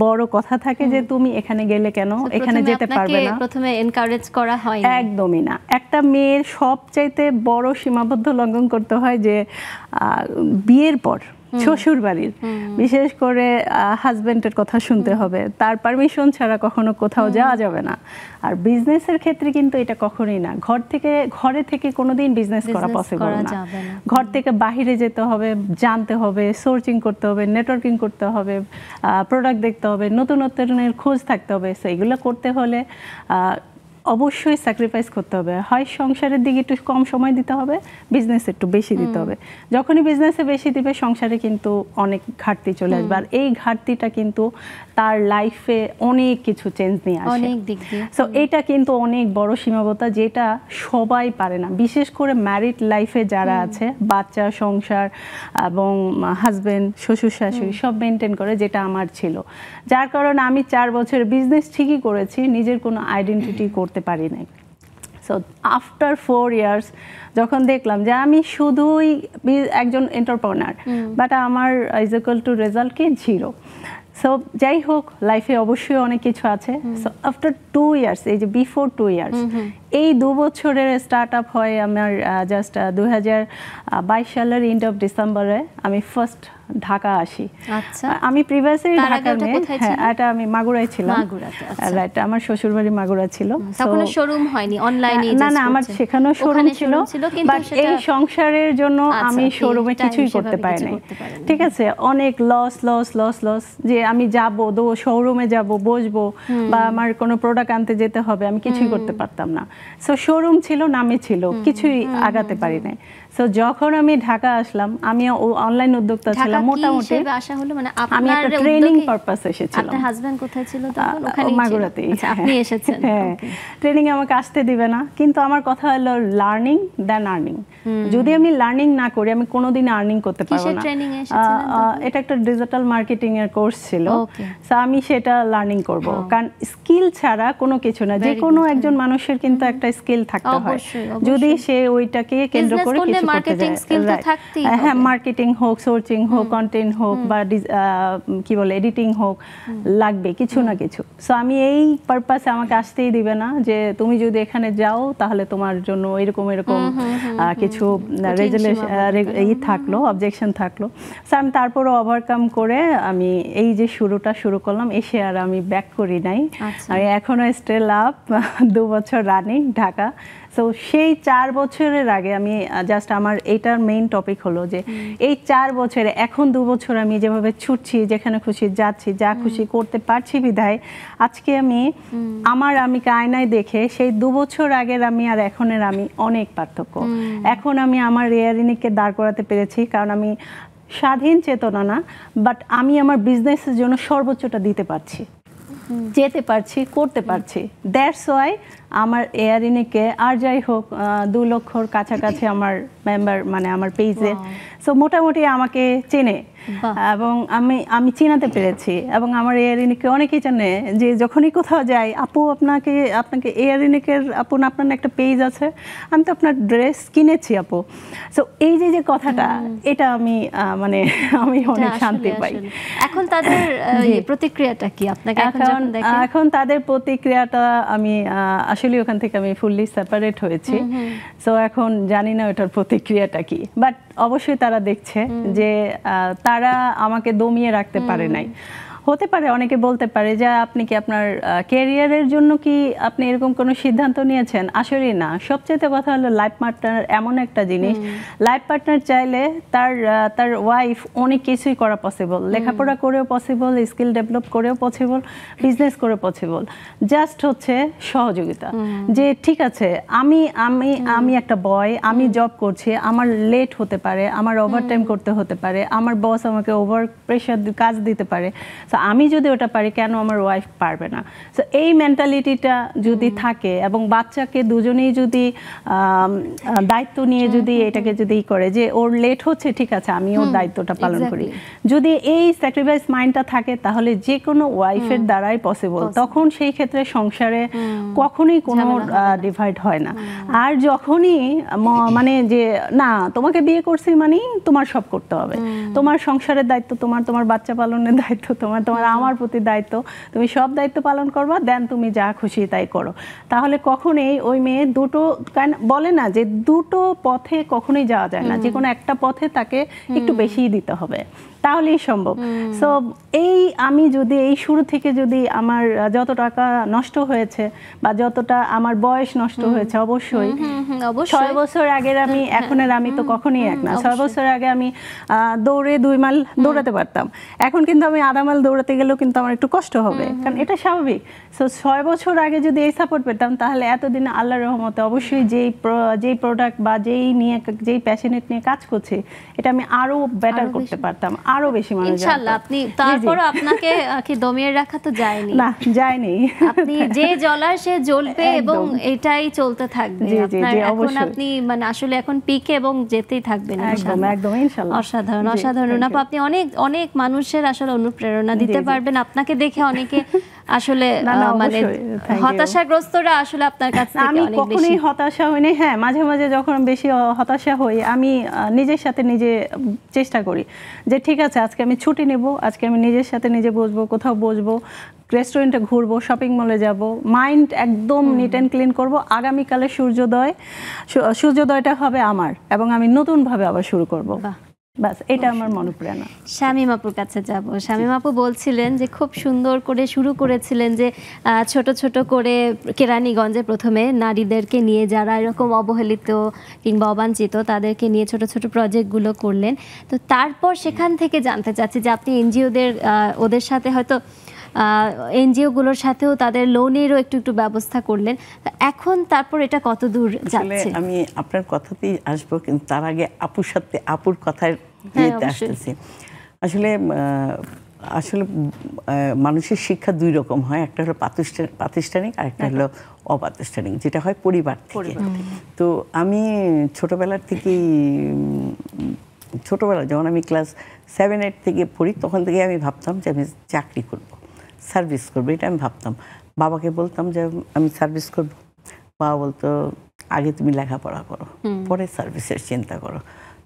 বড় কথা থাকে যে তুমি এখানে গেলে কেন, এখানে যেতে পারবে না, প্রথমে এনকারেজ করা হয় একদমই না। একটা মেয়ের সবচাইতে বড় সীমাবদ্ধ লঙ্ঘন করতে হয় যে বিয়ের পর শ্বশুর বাড়ির, বিশেষ করে হাজবেন্ডের কথা শুনতে হবে, তার পারমিশন ছাড়া কখনো কোথাও যাওয়া যাবে না। আর বিজনেসের ক্ষেত্রে কিন্তু এটা কখনোই না। ঘরে থেকে কোনোদিন বিজনেস করা পসিবল না। ঘর থেকে বাহিরে যেতে হবে, জানতে হবে, সার্চিং করতে হবে, নেটওয়ার্কিং করতে হবে, প্রোডাক্ট দেখতে হবে, নতুনের খোঁজ থাকতে হবে। সো এগুলো করতে হলে অবশ্যই স্যাক্রিফাইস করতে হবে। হয় সংসারের দিকে একটু কম সময় দিতে হবে, বিজনেসে একটু বেশি দিতে হবে। যখনই বিজনেসে বেশি দিবে, সংসারে কিন্তু অনেক ঘাটতি চলে আসবে। আর এই ঘাটতিটা কিন্তু তার লাইফে অনেক কিছু চেঞ্জ নিয়ে আসে। সো এটা কিন্তু অনেক বড় সীমাবদ্ধতা, যেটা সবাই পারে না। বিশেষ করে ম্যারিড লাইফে যারা আছে, বাচ্চা, সংসার এবং হাজবেন্ড, শ্বশুর শাশুড়ি সব মেনটেন করে, যেটা আমার ছিল। যার কারণে আমি 4 বছর বিজনেস ঠিকই করেছি, নিজের কোনো আইডেন্টিটি করতে পারি নাই। সো আফটার 4 ইয়ার্স যখন দেখলাম যে আমি শুধুই একজন এন্টারপ্রেনার, বাট আমার ইজ ইকুয়াল টু রেজাল্ট কি 0। সো যাই হোক, লাইফে অবশ্যই অনেক কিছু আছে। সো আফটার 2 ইয়ার্স, এই যে বিফোর 2 ইয়ার্স, এই 2 বছরের স্টার্ট আপ হয় আমার জাস্ট 2022 সালের এন্ড অফ ডিসেম্বরে আমি ফার্স্ট ঢাকা আসি। আচ্ছা, আমি প্রিভিয়াসলি ঢাকার মেয়ে। হ্যাঁ, এটা আমি মাগুরায় ছিলাম। রাইট, আমার শ্বশুরবাড়ি মাগুরা ছিল। তখন শোরুম হয়নি, অনলাইনে? না না, আমার সেখানেও শোরুম ছিল, বাট এই সংসারের জন্য আমি শোরুমে কিছুই করতে পারি নাই। ঠিক আছে, অনেক লস যে আমি যাব শোরুমে যাব, বসবো বা আমার কোনো প্রোডাক্ট আনতে যেতে হবে, আমি কিছুই করতে পারতাম না। সো শোরুম ছিল, নামে ছিল, কিছুই আগাতে পারি নাই। সো যখন আমি ঢাকা আসলাম, আমি অনলাইন উদ্যোক্তা ছিলাম মোটামুটি। আসা হলো মানে আমি একটা ট্রেনিং পারপাস এসেছিলাম। আপনার হাজবেন্ড কোথায় ছিল তখন? ওখানে মাগুরাতেই। আচ্ছা, আপনি এসেছেন। হ্যাঁ, ট্রেনিং আমাকে আসতে দিবে না, কিন্তু আমার কথা হলো লার্নিং দেন আর্নিং। যদি আমি লার্নিং না করি আমি কোনোদিন আর্নিং করতে পারবো না। কিসের ট্রেনিং এ এসেছিলেন? এটা একটা ডিজিটাল মার্কেটিং এর কোর্স ছিল। সো আমি সেটা লার্নিং করব, কারণ স্কিল ছাড়া কোনো কিছু না। যে কোনো একজন মানুষের কিন্তু একটা স্কিল থাকতে হয়, যদি সে ওইটাকে কেন্দ্র করে কিছু করতে যায়। হ্যাঁ, মার্কেটিং হোক, সোর্সিং হোক, কন্টেন্ট হোক বা কি বলে এডিটিং হোক, লাগবে কিছু না কিছু। সো আমি এই পারপাসে আমাকে আসতেই দিবে না যে তুমি যদি এখানে যাও তাহলে তোমার জন্য এরকম কিছু রেজুলেশন থাকলো, অবজেকশন থাকলো। সো আমি তারপরও ওভারকাম করে আমি এই যে শুরু করলাম, এসে আর আমি ব্যাক করি নাই। আমি এখনো স্টিল আপ, 2 বছর রানিং ঢাকা। সো সেই 4 বছরের আগে আমি জাস্ট আমার এইটার মেইন টপিক হলো যে এই 4 বছরে এখন 2 বছর আমি যেভাবে ছুটছি, যেখানে খুশি যাচ্ছি, যা খুশি করতে পারছি বিধায় আজকে আমি আয়নায় দেখে সেই 2 বছর আগের আমি আর এখনের আমি অনেক পার্থক্য। এখন আমি আমার এয়ারিনিককে দাঁড় করাতে পেরেছি, কারণ আমি স্বাধীন চেতনা না, বাট আমি আমার বিজনেসের জন্য সর্বোচ্চটা দিতে পারছি, যেতে পারছি, করতে পারছি। দ্যাটস ওয়াই আমার এয়ারিনিকে আর যাই হোক 2 লক্ষর কাছাকাছি আমার মেম্বার, মানে আমার পেজে। সো মোটামুটি আমাকে চেনে এবং আমি চিনাতে পেরেছি, এবং আমার এয়ারিনিকে অনেকেই জানে যে যখনই কোথাও যাই, আপু আপনাকে এয়ারিনিকের আপু, আপনার একটা পেজ আছে, আমি তো আপনার ড্রেস কিনেছি আপু। সো এই যে কথাটা, এটা আমি মানে আমি অনেক শান্তি পাই। এখন তাদের প্রতিক্রিয়াটা কি আপনাকে এখন তাদের প্রতিক্রিয়াটা আমি আসলে ওখান থেকে আমি ফুললি সেপারেট হয়েছি। সো এখন জানি না ওটার প্রতিক্রিয়াটা কি, বাট অবশ্যই তারা দেখছে যে তারা আমাকে দমিয়ে রাখতে পারে নাই। হতে পারে অনেকে বলতে পারে যে আপনি কি আপনার ক্যারিয়ারের জন্য কি আপনি এরকম কোনো সিদ্ধান্ত নিয়েছেন? আসলে না। সবচেয়ে কথা হলো লাইফ পার্টনার এমন একটা জিনিস, লাইফ পার্টনার চাইলে তার ওয়াইফ অনেক কিছুই করা পসিবল, লেখাপড়া করেও পসিবল, স্কিল ডেভেলপ করেও পসিবল, বিজনেস করে পসিবল। জাস্ট হচ্ছে সহযোগিতা, যে ঠিক আছে আমি একটা বয়, আমি জব করছি, আমার লেট হতে পারে, আমার ওভারটাইম করতে হতে পারে, আমার বস আমাকে ওভার প্রেশার কাজ দিতে পারে। সো আমি যদি ওটা পারি, কেন আমার ওয়াইফ পারবে না? সো এই মেন্টালিটিটা যদি থাকে এবং বাচ্চাকে দুজনেই যদি দায়িত্ব নিয়ে যদি এটাকে যদি করে যে ওর লেট হচ্ছে, ঠিক আছে আমি ওর দায়িত্বটা পালন করি, যদি এই স্যাক্রিফাইস মাইন্ডটা থাকে, তাহলে যে কোনো ওয়াইফের দ্বারাই পসিবল। তখন সেই ক্ষেত্রে সংসারে কখনোই কোনো ডিভাইড হয় না। আর যখনই মানে যে না তোমাকে বিয়ে করছি মানে তোমার সব করতে হবে, তোমার সংসারের দায়িত্ব তোমার বাচ্চা পালনের দায়িত্ব তোমার আমার প্রতি দায়িত্ব, তুমি সব দায়িত্ব পালন করবা, দেন তুমি যা খুশি তাই করো। তাহলে কখনোই ওই মেয়ে বলে না যে দুটো পথে কখনোই যাওয়া যায় না, যে কোনো একটা পথে তাকে একটু বেশিই দিতে হবে, তাহলেই সম্ভব। সো আমি যদি এই শুরু থেকে যদি আমার যত টাকা নষ্ট হয়েছে বা যতটা আমার বয়স নষ্ট হয়েছে, অবশ্যই 6 বছর আগের আমি এখনের আমি তো কখনই এক না। 6 বছর আগে আমি দৌড়ে 2 মাইল দৌড়াতে পারতাম, এখন কিন্তু আমি আধা মাইল দৌড়াতে গেলেও কিন্তু আমার একটু কষ্ট হবে, কারণ এটা স্বাভাবিক। সো 6 বছর আগে যদি এই সাপোর্ট পেতাম, তাহলে এতদিন আল্লাহর রহমতে অবশ্যই যেই প্রোডাক্ট বা যেই প্যাশনেট নিয়ে কাজ করছি, এটা আমি আরো বেটার করতে পারতাম, আরো বেশি মানুষ। ইনশাআল্লাহ। আপনি তারপর আপনাকে কি দমিয়ে রাখা তো যায়নি? না, যায়নি। আপনি যে জ্বলার সে জ্বলবে এবং এটাই চলতে থাকবে। এখন আপনি মানে আসলে এখন পিকে এবং যেতেই থাকবেন ইনশাআল্লাহ। একদম ইনশাআল্লাহ। অসাধারণ আপু, আপনি অনেক মানুষের আসলে অনুপ্রেরণা দিতে পারবেন। আপনাকে দেখে অনেকে আসলে মানে হতাশাগ্রস্তরা আসলে আপনার কাছ থেকে আমি কখনোই হতাশা হইনি। হ্যাঁ, মাঝে মাঝে যখন বেশি হতাশা হই, আমি নিজের সাথে নিজে চেষ্টা করি যে ঠিক আছে আজকে আমি ছুটি নেব, আজকে আমি নিজের সাথে নিজে বসবো, কোথাও বসবো, রেস্টুরেন্টে ঘুরবো, শপিং মলে যাব, মাইন্ড একদম নিট অ্যান্ড ক্লিন করব। আগামীকালে সূর্যোদয়টা হবে আমার, এবং আমি নতুনভাবে আবার শুরু করব। বাস, এটা আমার মনোপ্রেরণা। শামীম আপুর কাছে যাব। শামীম আপু বলছিলেন যে খুব সুন্দর করে শুরু করেছিলেন, যে ছোট ছোট করে কেরানীগঞ্জে প্রথমে নারীদেরকে নিয়ে, যারা এরকম অবহেলিত কিংবা অবাঞ্ছিত, তাদেরকে নিয়ে ছোট ছোট প্রজেক্টগুলো করলেন। তো তারপর সেখান থেকে জানতে চাচ্ছি যে আপনি ওদের সাথে হয়তো এনজিওগুলোর সাথেও তাদের লোনেরও একটু একটু ব্যবস্থা করলেন। এখন তারপর এটা কত দূর যাচ্ছে? আমি আপনার কথাতেই আসবো, কিন্তু তার আগে আপুর কথায় আসতেছি। আসলে মানুষের শিক্ষা দুই রকম হয়, একটা হলো প্রাতিষ্ঠানিক আর একটা হলো অপ্রাতিষ্ঠানিক, যেটা হয় পরিবার থেকে। তো আমি ছোটবেলা যখন আমি ক্লাস 7-8 থেকে পড়ি, তখন থেকে আমি ভাবতাম যে আমি চাকরি করব, সার্ভিস করবো, এটা আমি ভাবতাম। বাবাকে বলতাম যে আমি সার্ভিস করব, বাবা বলতো আগে তুমি লেখাপড়া করো, পরে সার্ভিসের চিন্তা করো।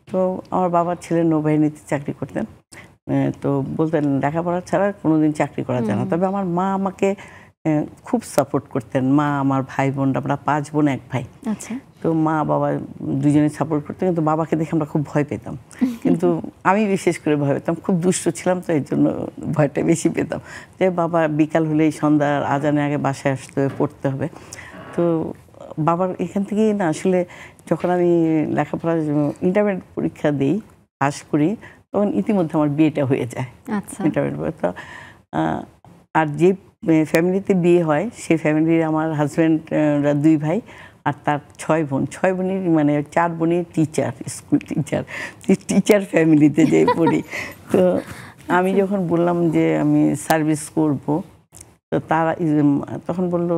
তো আমার বাবার ছেলে নৌবাহিনীতে চাকরি করতেন, তো বলতেন লেখাপড়া ছাড়া কোনোদিন চাকরি করা যায় না। তবে আমার মা আমাকে খুব সাপোর্ট করতেন। মা, আমার ভাই বোন, আমরা 5 বোন 1 ভাই। আচ্ছা। তো মা বাবা দুজনে সাপোর্ট করতেন, কিন্তু বাবাকে দেখে আমরা খুব ভয় পেতাম। কিন্তু আমি বিশেষ করে ভয় পেতাম, খুব দুষ্ট ছিলাম, তো এই জন্য ভয়টা বেশি পেতাম যে বাবা বিকাল হলেই সন্ধ্যার আজানের আগে বাসায় আসতে হবে, পড়তে হবে। তো বাবার এখান থেকেই না, আসলে যখন আমি লেখাপড়া ইন্টারমিডিয়েট পরীক্ষা দিই, পাস করি, তখন ইতিমধ্যে আমার বিয়েটা হয়ে যায়। ইন্টারমিডিয়েট তো আর যে ফ্যামিলিতে বিয়ে হয়, সেই ফ্যামিলির আমার হাজব্যান্ডরা 2 ভাই আর তার 6 বোন। 6 বোনের মানে 4 বোনের টিচার, স্কুল টিচার ফ্যামিলিতে যেয়ে পড়ি। তো আমি যখন বললাম যে আমি সার্ভিস করব, তো তারা তখন বললো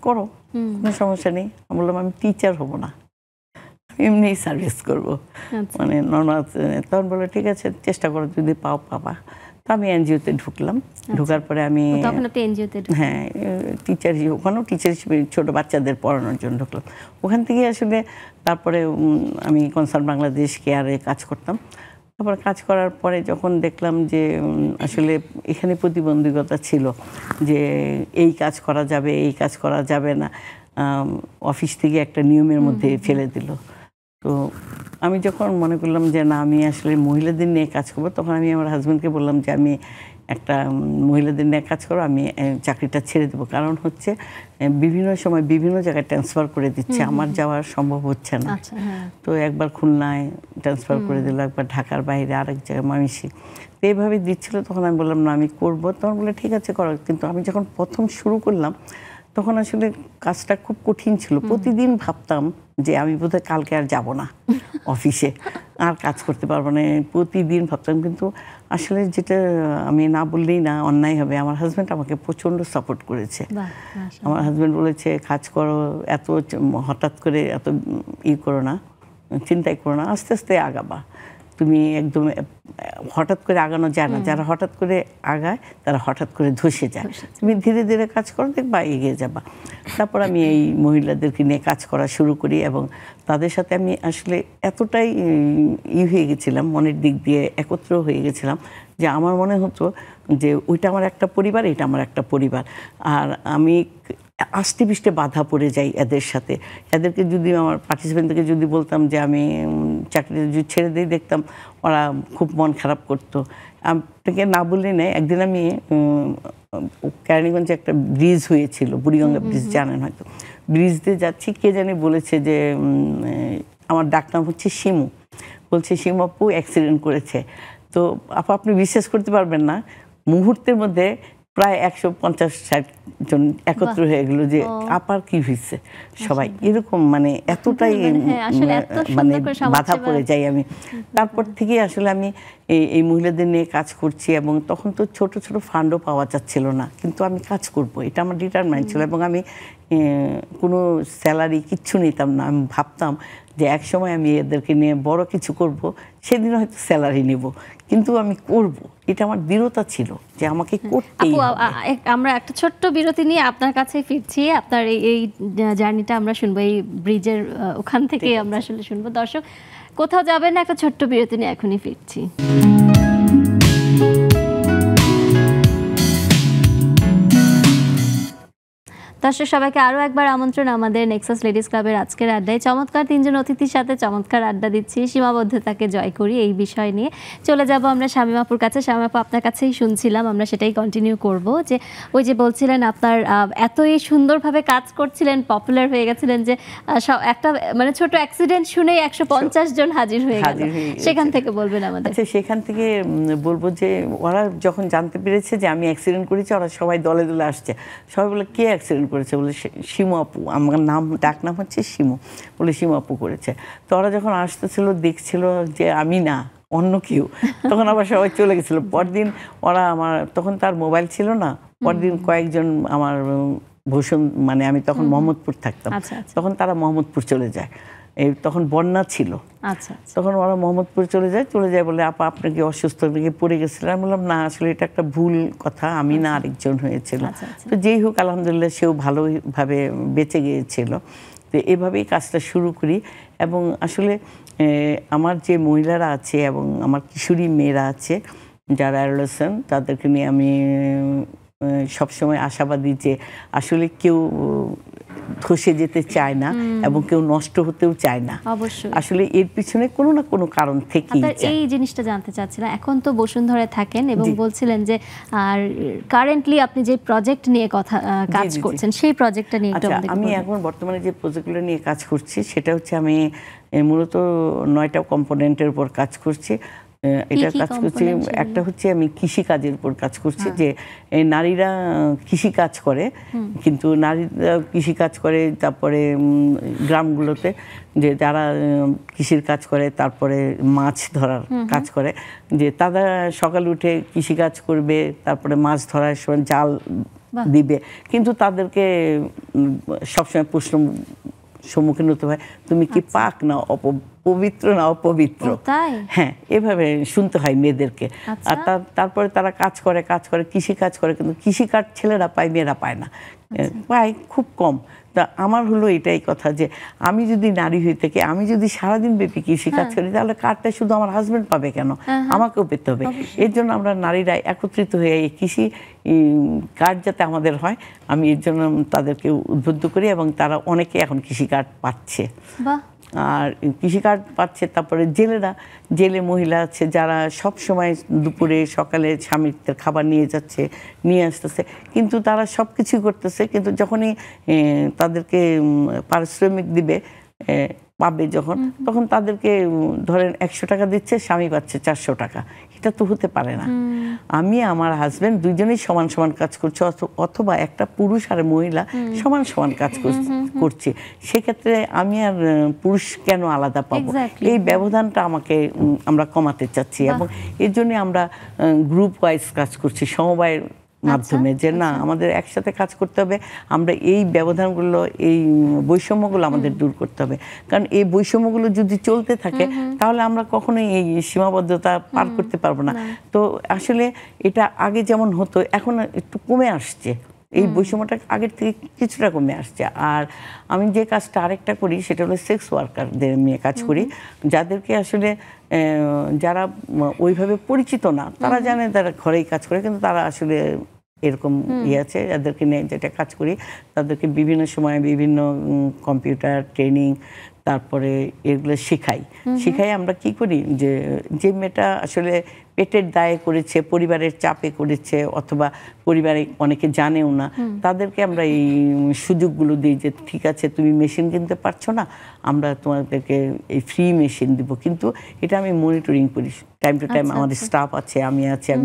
করো, কোনো সমস্যা নেই। আমি বললাম আমি টিচার হব না, এমনি সার্ভিস করবো, মানে নর্মাল। তখন বললো ঠিক আছে, চেষ্টা করো, যদি পাও পাবা। তো আমি এনজিওতে ঢুকলাম। ঢোকার পরে আমি হ্যাঁ টিচার, ওখানেও টিচার হিসেবে ছোটো বাচ্চাদের পড়ানোর জন্য ঢুকলাম। ওখান থেকে আসলে তারপরে আমি কনসার্ন বাংলাদেশ কেয়ারে কাজ করতাম। তারপর কাজ করার পরে যখন দেখলাম যে আসলে এখানে প্রতিবন্ধকতা ছিল, যে এই কাজ করা যাবে, এই কাজ করা যাবে না, অফিস থেকে একটা নিয়মের মধ্যে ফেলে দিল। তো আমি যখন মনে করলাম যে না, আমি আসলে মহিলাদের নিয়ে কাজ করবো, তখন আমি আমার হাজব্যান্ডকে বললাম যে আমি একটা মহিলাদের নিয়ে কাজ করবো, আমি চাকরিটা ছেড়ে দেবো। কারণ হচ্ছে বিভিন্ন সময় বিভিন্ন জায়গায় ট্রান্সফার করে দিচ্ছে, আমার যাওয়া সম্ভব হচ্ছে না। তো একবার খুলনায় ট্রান্সফার করে দিল, একবার ঢাকার বাইরে, আরেক জায়গায় ময়মনসিংহ, তো এইভাবে দিচ্ছিলো। তখন আমি বললাম না, আমি করবো। তখন বললে ঠিক আছে করো। কিন্তু আমি যখন প্রথম শুরু করলাম, তখন আসলে কাজটা খুব কঠিন ছিল। প্রতিদিন ভাবতাম যে আমি বোধহয় কালকে আর যাব না অফিসে, আর কাজ করতে পারবো না, প্রতিদিন ভাবতাম। কিন্তু আসলে যেটা আমি না বললেই না, অন্যায় হবে, আমার হাজব্যান্ড আমাকে প্রচণ্ড সাপোর্ট করেছে। আমার হাজব্যান্ড বলেছে কাজ করো, এত হঠাৎ করে এত করো না, চিন্তাই করো না, আস্তে আস্তে আগাবা। তুমি একদম হঠাৎ করে আগানো যায় না, যারা হঠাৎ করে আগায় তারা হঠাৎ করে ধসে যায়। তুমি ধীরে ধীরে কাজ করো, দেখবা এগিয়ে যাবা। তারপর আমি এই মহিলাদেরকে নিয়ে কাজ করা শুরু করি, এবং তাদের সাথে আমি আসলে এতটাই হয়ে গেছিলাম, মনের দিক দিয়ে একত্র হয়ে গেছিলাম, যে আমার মনে হতো যে ওইটা আমার একটা পরিবার, এটা আমার একটা পরিবার। আর আমি আষ্টে পৃষ্ঠে বাধা পড়ে যাই এদের সাথে। এদেরকে যদি আমার পার্টিসিপেন্টদেরকে যদি বলতাম যে আমি চাকরিটা যদি ছেড়ে দিই, দেখতাম ওরা খুব মন খারাপ করতো। আপনাকে না বললেই নেই, একদিন আমি কেরানীগঞ্জে একটা ব্রিজ হয়েছিল, বুড়িগঙ্গা ব্রিজ, জানেন হয়তো। ব্রিজ দিয়ে যাচ্ছি, কে জানি বলেছে যে আমার ডাকনাম হচ্ছে শিমু, বলছে শিমু আপু অ্যাক্সিডেন্ট করেছে। তো আপনি বিশ্বাস করতে পারবেন না, মুহূর্তের মধ্যে প্রায় 150-60 জন একত্র হয়ে গেল যে আপার কি হয়েছে, সবাই এরকম, মানে এতটাই মানে বাধা পড়ে যাই আমি। তারপর থেকে আসলে আমি এই মহিলাদের নিয়ে কাজ করছি, এবং তখন তো ছোট ছোট ফান্ডও পাওয়া যাচ্ছিল না, কিন্তু আমি কাজ করব, এটা আমার ডিটারমাইন্ড ছিল। এবং আমি কোনো স্যালারি কিচ্ছু নিতাম না। আমি ভাবতাম যে এক সময় আমি এদেরকে নিয়ে বড় কিছু করব, সেদিন হয়তো স্যালারি নেব, কিন্তু আমি করব, এটা আমার দৃঢ়তা ছিল যে আমাকে করতেই হবে। আমরা একটা ছোট্ট বিরতি নিয়ে আপনার কাছে ফিরছি, আপনার এই জার্নিটা আমরা শুনবো, এই ব্রিজের ওখান থেকে আমরা আসলে শুনবো। দর্শক কোথাও যাবেন না, একটা ছোট্ট বিরতি নিয়ে এখনই ফিরছি। দর্শক সবাইকে আরও একবার আমন্ত্রণ আমাদের নেক্সাস লেডিস ক্লাবের আজকের আড্ডায়। চমৎকার তিনজন অতিথির সাথে চমৎকার আড্ডা দিচ্ছি, সীমাবদ্ধতাকে জয় করি এই বিষয় নিয়ে। চলে যাব আমরা শামীম আপুর কাছে। শামীম আপু, আপনার কাছেই শুনছিলাম, আমরা সেটাই কন্টিনিউ করব, যে ওই যে বলছিলেন আপনার এতই সুন্দরভাবে কাজ করছিলেন, পপুলার হয়ে গেছিলেন যে একটা মানে ছোট অ্যাক্সিডেন্ট শুনেই 150 জন হাজির হয়ে গেল। সেখান থেকে বলবেন আমাদের। আচ্ছা, সেখান থেকে বলবো যে ওরা যখন জানতে পেরেছে যে আমি অ্যাক্সিডেন্ট করেছি, ওরা সবাই দলে দলে আসছে। সবাই বলে কে অ্যাক্সিডেন্ট করেছে? বলে শিমু আপু, আমার ডাক নাম হচ্ছে শিমু, বলে শিমু আপু করেছে। তো ওরা যখন আসতেছিল দেখছিল যে আমি না, অন্য কেউ, তখন আবার সবাই চলে গেছিল। পরদিন ওরা তখন তার মোবাইল ছিল না, পরদিন কয়েকজন আমার ভূষণ, মানে আমি তখন মোহাম্মদপুর থাকতাম, তখন তারা মোহাম্মদপুর চলে যায়। তখন বন্যা ছিল, তখন ওরা মোহাম্মদপুর চলে যায় বলে আপা আপনি কি অসুস্থ, নাকি পড়ে গেছিলেন? আমি বললাম না, আসলে এটা একটা ভুল কথা, আমি না, আরেকজন হয়েছিল। তো যেই হোক, আলহামদুলিল্লাহ সেও ভালোভাবে বেঁচে গিয়েছিল। তো এভাবেই কাজটা শুরু করি। এবং আসলে আমার যে মহিলারা আছে এবং আমার কিশোরী মেয়েরা আছে যারা অ্যাডোলেসেন্ট, তাদেরকে নিয়ে আমি সবসময় আশাবাদী যে আসলে কেউ ধসে যেতে চায় না এবং কেউ নষ্ট হতেও চায় না। অবশ্যই, আসলে এর পিছনে কোনো না কোনো কারণ থেকেই যায়। এই জিনিসটা জানতে চাচ্ছিলাম, এখন তো বসুন্ধরায় থাকেন এবং বলছিলেন যে আর কারেন্টলি আপনি যে প্রজেক্ট নিয়ে কাজ করছেন, সেই প্রজেক্টটা নিয়ে একটু আমাদের। আমি এখন বর্তমানে যে প্রজেক্টগুলো নিয়ে কাজ করছি সেটা হচ্ছে আমি মূলত 9টা কম্পোনেন্টের উপর কাজ করছি। এটা কাজ করছি, একটা হচ্ছে আমি কৃষিকাজের উপর কাজ করছি, যে নারীরা কৃষিকাজ করে, কিন্তু নারীরা কৃষিকাজ করে তারপরে গ্রামগুলোতে যে যারা কৃষির কাজ করে, তারপরে মাছ ধরার কাজ করে, যে তারা সকালে উঠে কৃষিকাজ করবে, তারপরে মাছ ধরার সময় জাল দিবে, কিন্তু তাদেরকে সবসময় প্রশ্ন সম্মুখীন হতে হয়, তুমি কি পাক না পবিত্র না অপবিত্র? হ্যাঁ, এভাবে শুনতে হয় মেয়েদেরকে। আর তারপরে তারা কাজ করে কৃষি কাজ করে, কিন্তু কৃষিকাজ ছেলেরা পায়, মেয়েরা পায় না, পায় খুব কম। তা আমার হলো এটাই কথা, যে আমি যদি নারী হয়ে থাকি, আমি যদি সারাদিন ব্যাপী কৃষিকাজ করি, তাহলে কার্ডটা শুধু আমার হাজবেন্ড পাবে কেন? আমাকেও পেতে হবে। এর জন্য আমরা নারীরা একত্রিত হয়ে এই কৃষি কার্ড যাতে আমাদের হয়, আমি এর জন্য তাদেরকে উদ্বুদ্ধ করি, এবং তারা অনেকে এখন কৃষি কার্ড পাচ্ছে। আর কৃষি কার্ড পাচ্ছে। তারপরে জেলে মহিলা আছে যারা সব সময় দুপুরে সকালে স্বামীর খাবার নিয়ে যাচ্ছে, নিয়ে আসতেছে, কিন্তু তারা সব কিছুই করতেছে, কিন্তু যখনই তাদেরকে পারিশ্রমিক দিবে পাবে তখন তাদেরকে ধরেন 100 টাকা দিচ্ছে, স্বামী পাচ্ছে 400 টাকা। এটা তো হতে পারে না। আমি আমার হাজবেন্ড দুইজনেই সমান সমান কাজ করছি, অথবা একটা পুরুষ আর মহিলা সমান সমান কাজ করছে, সেক্ষেত্রে আমি আর পুরুষ কেন আলাদা পাবো? এই ব্যবধানটা আমরা কমাতে চাচ্ছি, এবং এর জন্য আমরা গ্রুপ ওয়াইজ কাজ করছি, সমবায়ের মাধ্যমে, যে না, আমাদের একসাথে কাজ করতে হবে, আমরা এই ব্যবধানগুলো, এই বৈষম্যগুলো আমাদের দূর করতে হবে। কারণ এই বৈষম্যগুলো যদি চলতে থাকে, তাহলে আমরা কখনোই এই সীমাবদ্ধতা পার করতে পারবো না। তো আসলে এটা আগে যেমন হতো, এখন একটু কমে আসছে, এই বৈষম্যটা আগের থেকে কিছুটা কমে আসছে। আর আমি যে কাজটা আরেকটা করি, সেটা হলো সেক্স ওয়ার্কারদের নিয়ে কাজ করি, যাদেরকে আসলে যারা ওইভাবে পরিচিত না, তারা জানে তারা ঘরেই কাজ করে, কিন্তু তারা আসলে এরকম আছে, যাদেরকে নিয়ে যেটা কাজ করি, তাদেরকে বিভিন্ন সময় বিভিন্ন কম্পিউটার ট্রেনিং, তারপরে এগুলো শিখাই। আমরা কি করি, যে মেয়েটা আসলে পেটের দায়ে করেছে, পরিবারের চাপে করেছে, অথবা পরিবারে অনেকে জানেও না, তাদেরকে আমরা এই সুযোগগুলো দিই, যে ঠিক আছে, তুমি মেশিন কিনতে পারছো না, আমরা তোমাদেরকে এই ফ্রি মেশিন দিব, কিন্তু এটা আমি মনিটরিং করি টাইম টু টাইম। আমাদের স্টাফ আছে, আমি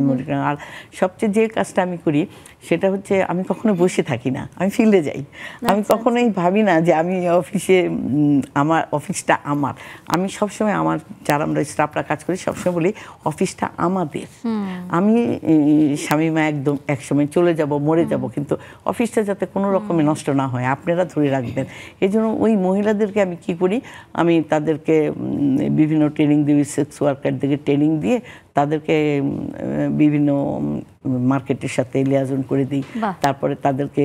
মনিটরিং। আর সবচেয়ে যে কাজটা আমি করি সেটা হচ্ছে, আমি কখনো বসে থাকি না, আমি ফিল্ডে যাই। আমি কখনোই ভাবি না যে আমি অফিসে, আমার অফিসটা আমার। আমি সবসময় যারা আমরা স্টাফরা কাজ করি, সবসময় বলি অফিসটা আমাদের। আমি শামীমা একদম একসময় চলে যাব, মরে যাব, কিন্তু অফিসটা যাতে কোনো রকমে নষ্ট না হয়, আপনারা ধরে রাখবেন। এই জন্য ওই মহিলাদেরকে আমি কি করি, আমি তাদেরকে বিভিন্ন ট্রেনিং দিই, সেক্স ওয়ার্কারদেরকে ট্রেনিং দিয়ে তাদেরকে বিভিন্ন মার্কেটের সাথে লিয়াজন করে দিই। তারপরে তাদেরকে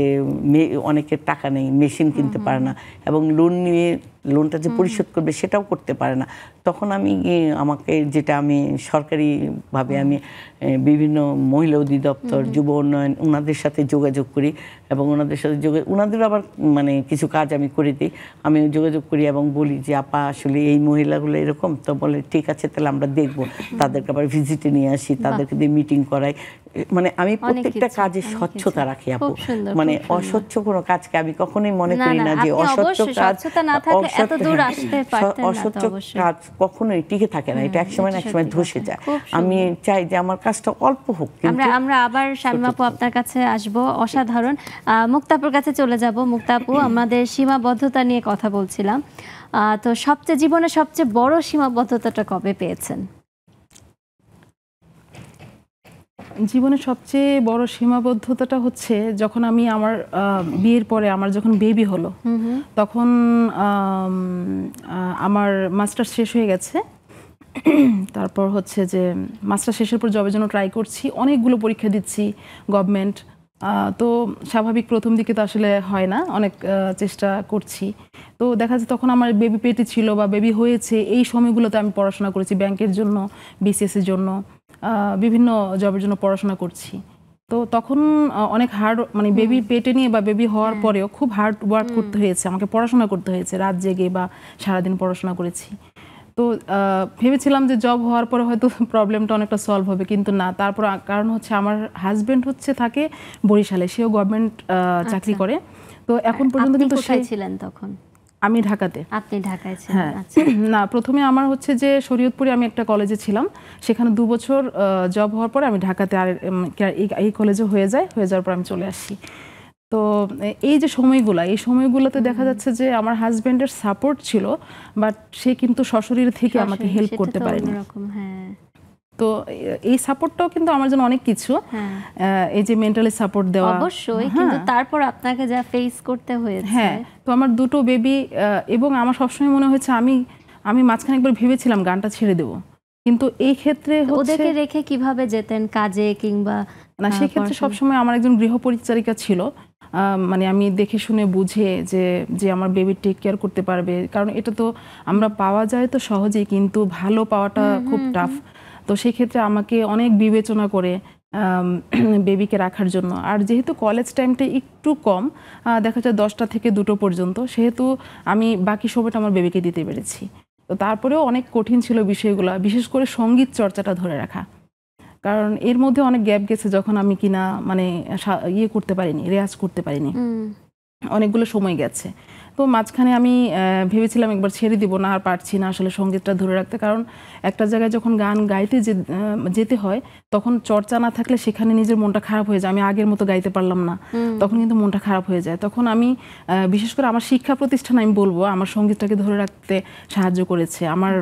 অনেকের টাকা নেই, মেশিন কিনতে পারে না এবং লোন নিয়ে লোনটা যে পরিশোধ করবে সেটাও করতে পারে না। তখন আমি যেটা আমি সরকারিভাবে আমি বিভিন্ন মহিলা অধিদপ্তর, যুব উন্নয়ন ওনাদের সাথে যোগাযোগ করি এবং ওনাদের সাথে ওনাদেরও আবার মানে কিছু কাজ আমি করে দিই। আমি যোগাযোগ করি এবং বলি যে আপা আসলে এই মহিলাগুলো এরকম, তো বলে ঠিক আছে তাহলে আমরা দেখব, তাদেরকে আবার ভিজিটে নিয়ে আসি, তাদেরকে দিয়ে মিটিং করাই। মানে আমি প্রত্যেকটা কাজে স্বচ্ছতা রাখি আপু, মানে অস্বচ্ছ কোনো কাজকে আমি কখনোই মনে করি না যে অস্বচ্ছ কাজ, অস্বচ্ছ কাজ কখনোই টিকে থাকে না, এটা একসময় ধসে যায়। আমি চাই যে আমার কাজটা অল্প হোক। আমরা আবার শামীমা আপু আপনার কাছে আসব, অসাধারণ। মুক্তাপুর কাছে চলে যাব। মুক্তাপু, আমাদের সীমাবদ্ধতা নিয়ে কথা বলছিলাম, তো জীবনে সবচেয়ে বড় সীমাবদ্ধতাটা কবে পেয়েছেন? জীবনের সবচেয়ে বড় সীমাবদ্ধতাটা হচ্ছে যখন আমি আমার বিয়ের পরে আমার যখন বেবি হলো, তখন আমার মাস্টার্স শেষ হয়ে গেছে। তারপর হচ্ছে যে মাস্টার শেষের পর জবের জন্য ট্রাই করছি, অনেকগুলো পরীক্ষা দিচ্ছি গভর্নমেন্ট। তো স্বাভাবিক প্রথম দিকে তো আসলে হয় না, অনেক চেষ্টা করছি। তো দেখা যাচ্ছে তখন আমার বেবি পেটে ছিল বা বেবি হয়েছে, এই সময়গুলোতে আমি পড়াশোনা করেছি ব্যাংকের জন্য, বিসিএসের জন্য, বিভিন্ন জবের জন্য পড়াশোনা করছি। তো তখন অনেক হার্ড, মানে বেবি পেটে নিয়ে বা বেবি হওয়ার পরেও খুব হার্ড ওয়ার্ক করতে হয়েছে, আমাকে পড়াশোনা করতে হয়েছে, রাত জেগে বা সারাদিন পড়াশোনা করেছি। তো ভেবেছিলাম যে জব হওয়ার পরে হয়তো প্রবলেমটা অনেকটা সলভ হবে, কিন্তু না। তারপর কারণ হচ্ছে আমার হাজবেন্ড থাকে বরিশালে, সেও গভর্নমেন্ট চাকরি করে। তো এখন পর্যন্ত কিন্তু ছিলেন তখন? আমি ঢাকাতে। আপনি ঢাকায় ছিলেন? হ্যাঁ। না, প্রথমে আমার হচ্ছে যে শরীয়তপুরে আমি একটা কলেজে ছিলাম, সেখানে 2 বছর জব হওয়ার পরে আমি ঢাকাতে আর এই কলেজে হয়ে যাওয়ার পর আমি চলে আসি। তো এই যে এই সময়গুলোতে দেখা যাচ্ছে যে আমার হাজবেন্ডের সাপোর্ট ছিল, বাট সে কিন্তু সশরীরে থেকে আমাকে হেল্প করতে পারেনি। তো এই সাপোর্টটাও কিন্তু আমার জন্য অনেক কিছু, এই যে মেন্টালি সাপোর্ট দেওয়া। অবশ্যই, কিন্তু তারপর আপনাকে যা ফেস করতে হয়েছে। হ্যাঁ, তো আমার 2টো বেবি, এবং আমার সবসময় মনে হয়েছে আমি মাঝখানে একবার ভেবেছিলাম গানটা ছেড়ে দেব, কিন্তু এই ক্ষেত্রে ওদেরকে রেখে কিভাবে যেতেন কাজে কিংবা না, সেই ক্ষেত্রে সবসময় আমার একজন গৃহপরিচারিকা ছিল, মানে আমি দেখে শুনে বুঝে যে আমার বেবি টেক কেয়ার করতে পারবে। কারণ এটা তো আমরা পাওয়া যায় তো সহজেই, কিন্তু ভালো পাওয়াটা খুব টাফ। তো সেই ক্ষেত্রে আমাকে অনেক বিবেচনা করে বেবিকে রাখার জন্য। আর যেহেতু কলেজ টাইমটা একটু কম, দেখা যায় 10টা থেকে 2টো পর্যন্ত, সেহেতু আমি বাকি সময়টা আমার বেবিকে দিতে পেরেছি। তো তারপরেও অনেক কঠিন ছিল বিষয়গুলো, বিশেষ করে সঙ্গীত চর্চাটা ধরে রাখা। কারণ এর মধ্যে অনেক গ্যাপ গেছে যখন আমি কিনা মানে করতে পারিনি, রেয়াজ করতে পারিনি, অনেকগুলো সময় গেছে। তো মাঝখানে আমি ভেবেছিলাম একবার ছেড়ে দিব, না আর পারছি না আসলে সঙ্গীতটা ধরে রাখতে। কারণ একটা জায়গায় যখন গান গাইতে যেতে হয়, তখন চর্চা না থাকলে সেখানে নিজের মনটা খারাপ হয়ে যায়। আমি আগের মতো গাইতে পারলাম না, তখন কিন্তু মনটা খারাপ হয়ে যায়। তখন আমি বিশেষ করে আমার শিক্ষা প্রতিষ্ঠান আমি বলবো আমার সঙ্গীতটাকে ধরে রাখতে সাহায্য করেছে। আমার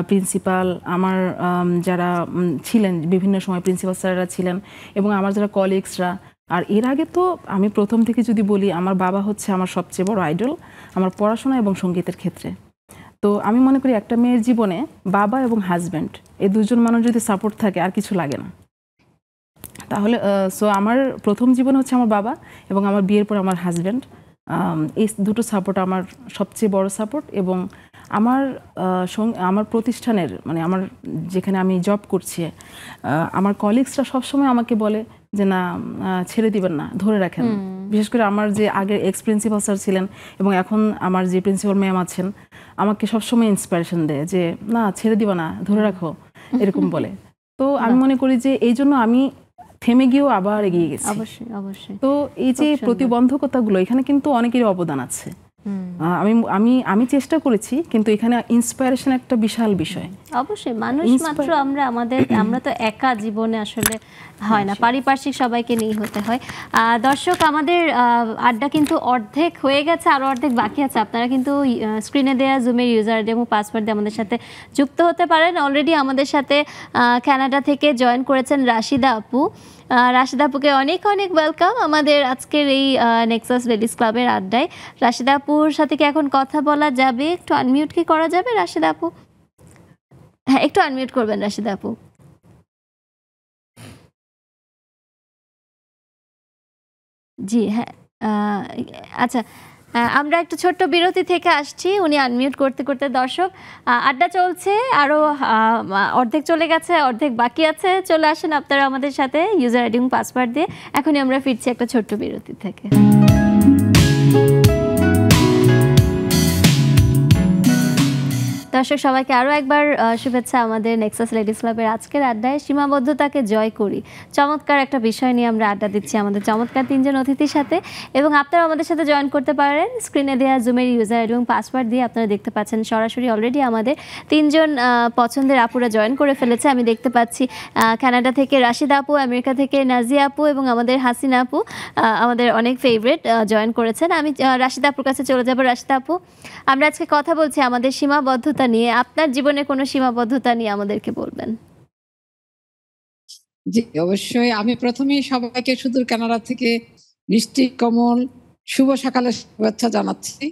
প্রিন্সিপাল, আমার যারা ছিলেন বিভিন্ন সময় প্রিন্সিপাল স্যাররা ছিলেন, এবং আমার যারা কলিগসরা। আর এর আগে তো আমি প্রথম থেকে যদি বলি, আমার বাবা হচ্ছে আমার সবচেয়ে বড় আইডল আমার পড়াশোনা এবং সঙ্গীতের ক্ষেত্রে। তো আমি মনে করি একটা মেয়ের জীবনে বাবা এবং হাজব্যান্ড, এই দুজন মানুষ যদি সাপোর্ট থাকে আর কিছু লাগে না। তাহলে আমার প্রথম জীবন হচ্ছে আমার বাবা, এবং আমার বিয়ের পর আমার হাজব্যান্ড। এই দুটো সাপোর্ট আমার সবচেয়ে বড় সাপোর্ট। এবং আমার প্রতিষ্ঠানের, মানে আমার যেখানে আমি জব করছি, আমার কলিগসরা সবসময় আমাকে বলে যে না, ছেড়ে দিবেন না, ধরে রাখেন। বিশেষ করে আমার যে আগের এক্স প্রিন্সিপাল স্যার ছিলেন এবং এখন আমার যে প্রিন্সিপাল ম্যাম আছেন, আমাকে সবসময় ইন্সপিরেশন দেয় যে না, ছেড়ে দিবা না, ধরে রাখো, এরকম বলে। তো আমি মনে করি যে এই জন্য আমি থেমে গিয়েও আবার এগিয়ে গেছি। অবশ্যই অবশ্যই। তো এই যে প্রতিবন্ধকতাগুলো, এখানে কিন্তু অনেকেরই অবদান আছে। আমি চেষ্টা করেছি, কিন্তু এখানে ইন্সপিরেশন একটা বিশাল বিষয়। অবশ্যই, মানুষ মাত্র আমরা তো একা জীবনে আসলে হয় না, পারিপার্শ্বিক সবাইকে নিয়ে হতে হয়। দর্শক, আমাদের আড্ডা কিন্তু অর্ধেক হয়ে গেছে, আরো অর্ধেক বাকি আছে। আপনারা কিন্তু স্ক্রিনে দেওয়া জুমের ইউজার এবং পাসওয়ার্ড দিয়ে আমাদের সাথে যুক্ত হতে পারেন। অলরেডি আমাদের সাথে কানাডা থেকে জয়েন করেছেন রাশিদা আপু। রাশিদা আপুকে অনেক অনেক ওয়েলকাম আমাদের আজকের এই নেক্সাস লেডিস ক্লাবের আড্ডায়। রাশিদা আপুর সাথে কি এখন কথা বলা যাবে? একটু আনমিউট কি করা যাবে রাশিদা আপু? হ্যাঁ, একটু আনমিউট করবেন রাশিদা আপু। জি হ্যাঁ, আচ্ছা আমরা একটু ছোট্ট বিরতি থেকে আসছি, উনি আনমিউট করতে করতে। দর্শক আড্ডা চলছে, আরও অর্ধেক চলে গেছে, অর্ধেক বাকি আছে। চলে আসেন আপনারা আমাদের সাথে ইউজার আইডি এবং পাসওয়ার্ড দিয়ে। এখনই আমরা ফিরছি একটা ছোট্ট বিরতি থেকে। দর্শক সবাইকে আরও একবার শুভেচ্ছা। আমাদের নেক্সাস লেডিস ক্লাবের আজকের আড্ডায় সীমাবদ্ধতাকে জয় করি চমৎকার একটা বিষয় নিয়ে আমরা আড্ডা দিচ্ছি আমাদের চমৎকার তিনজন অতিথির সাথে। এবং আপনারা আমাদের সাথে জয়েন করতে পারেন স্ক্রিনে দেওয়া জুমের ইউজার আইডি এবং পাসওয়ার্ড দিয়ে। আপনারা দেখতে পাচ্ছেন সরাসরি অলরেডি আমাদের তিনজন পছন্দের আপুরা জয়েন করে ফেলেছে। আমি দেখতে পাচ্ছি কানাডা থেকে রাশিদা আপু, আমেরিকা থেকে নাজিয়া আপু এবং আমাদের হাসিনা আপু, আমাদের অনেক ফেভারিট, জয়েন করেছেন। আমি রাশিদা আপুর কাছে চলে যাব। রাশিদা আপু, আমরা আজকে কথা বলছি আমাদের সীমাবদ্ধতা নিয়ে। আপনার জীবনে কোনো সীমাবদ্ধতা নিয়ে আমাদেরকে বলবেন? জি অবশ্যই। আমি প্রথমেই সবাইকে সুদূর কানাডা থেকে মিষ্টি কমল শুভ সকালের শুভেচ্ছা জানাচ্ছি।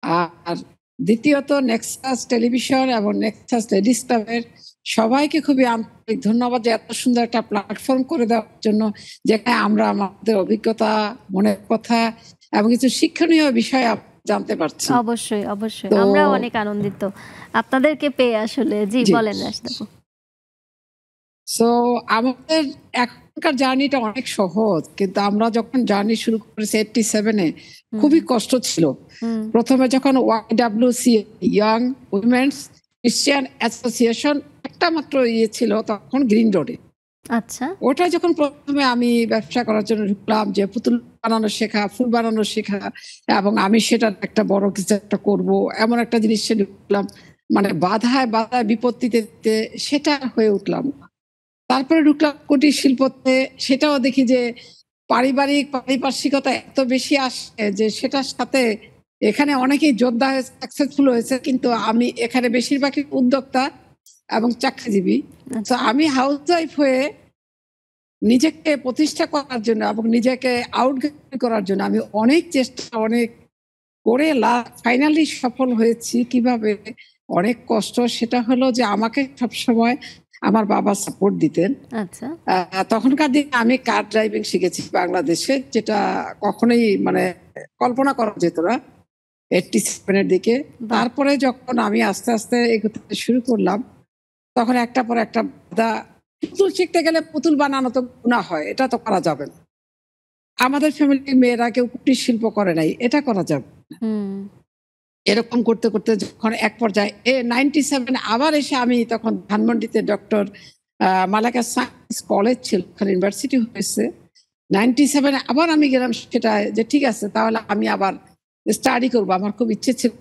আর দ্বিতীয়ত নেক্সাস টেলিভিশন এবং নেক্সাস লেডিস ক্লাবের সবাইকে খুবই আন্তরিক ধন্যবাদ যে এত সুন্দর একটা প্ল্যাটফর্ম করে দেওয়ার জন্য, যেখানে আমরা আমাদের অভিজ্ঞতা, মনের কথা এবং কিছু শিক্ষণীয় বিষয় জানতে পারছি। অবশ্যই অবশ্যই, আমরাও অনেক আনন্দিত আপনাদেরকে পেয়ে আসলে। জি বলেন রাশিদা আপু। সো আমাদের এখনকার জার্নিটা অনেক সহজ, কিন্তু আমরা যখন জার্নি শুরু করেছি 87-এ খুবই কষ্ট ছিল। প্রথমে যখন YWC young women's Christian association একটা মাত্র ছিল তখন গ্রিন রোডে। আচ্ছা, ওটা যখন প্রথমে আমি ব্যবসা করার জন্য ঢুকলাম, যে পুতুল বানানো শেখা, ফুল বানানো শেখা, এবং আমি সেটা একটা বড় কিছু একটা করবো এমন একটা জিনিস ঢুকলাম, মানে বাধায় বাধায় বিপত্তিতে সেটা হয়ে উঠলাম। তারপরে ঢুকলাম কুটির শিল্পতে, সেটাও দেখি যে পারিপার্শ্বিকতা এত বেশি আসে যে সেটার সাথে এখানে অনেকেই যোদ্ধা হয়েছে, সাকসেসফুল হয়েছে, কিন্তু আমি এখানে বেশিরভাগই উদ্যোক্তা এবং চাকরিজীবী। তো আমি হাউস ওয়াইফ হয়ে নিজেকে প্রতিষ্ঠা করার জন্য এবং নিজেকে আউটগেট করার জন্য আমি অনেক চেষ্টা অনেক করে ফাইনালি সফল হয়েছি। কিভাবে? অনেক কষ্ট। সেটা হলো যে আমাকে সবসময় আমার বাবা সাপোর্ট দিতেন। আচ্ছা, তখনকার দিনে আমি কার ড্রাইভিং শিখেছি বাংলাদেশে, যেটা কখনোই মানে কল্পনা করা যেত না 87-এর দিকে। তারপরে যখন আমি আস্তে আস্তে এগোতে শুরু করলাম, তখন একটা পর একটা বাধা। পুতুল শিখতে গেলে পুতুল বানানো তো গুনাহ হয়, এটা তো করা যাবে না। আমাদের ফ্যামিলির মেয়েরা কেউ কুটির শিল্প করে নাই, এটা করা যাবে না। এরকম করতে করতে যখন এক পর্যায়ে 97 আবার এসে আমি তখন ধানমন্ডিতে ডক্টর মালাকা সায়েন্স কলেজ ছিল, ইউনিভার্সিটি হয়েছে। 97 আবার আমি গেলাম সেটা, যে ঠিক আছে তাহলে আমি আবার স্টাডি করবো। আমার খুব ইচ্ছে ছিল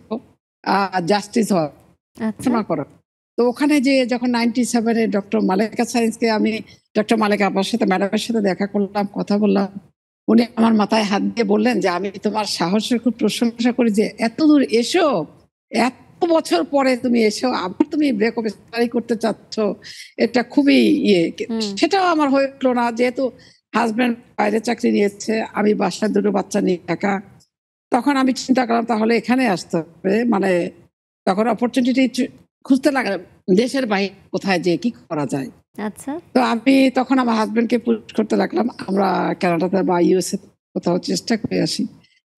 জাস্টিস হওয়ার করার। তো ওখানে যে যখন 97-এ ডক্টর মালাকা সায়েন্সকে আমি ডক্টর মালাকা আপার সাথে, ম্যাডামের সাথে দেখা করলাম, কথা বললাম। উনি আমার মাথায় হাত দিয়ে বললেন যে আমি তোমার সাহসের খুব প্রশংসা করি যে এত দূর এসো, এত বছর পরে তুমি এসো, আবার তুমি ব্রেক অফ স্টাডি করতে চাচ্ছ, এটা খুবই সেটাও আমার হয়ে উঠলো না, যেহেতু হাজব্যান্ড বাইরে চাকরি নিয়েছে, আমি বাসায় দুটো বাচ্চা নিয়ে একা। তখন আমি চিন্তা করলাম তাহলে এখানে আসতে হবে, মানে তখন অপরচুনিটি খুঁজতে লাগলাম দেশের বাইরে কোথায় যে কি করা যায়। আচ্ছা, তো আমি তখন আমার হাজবেন্ডকে পুশ করতে লাগলাম আমরা কানাডাতে বা ইউএসএ কোথাও চেষ্টা করে আসি।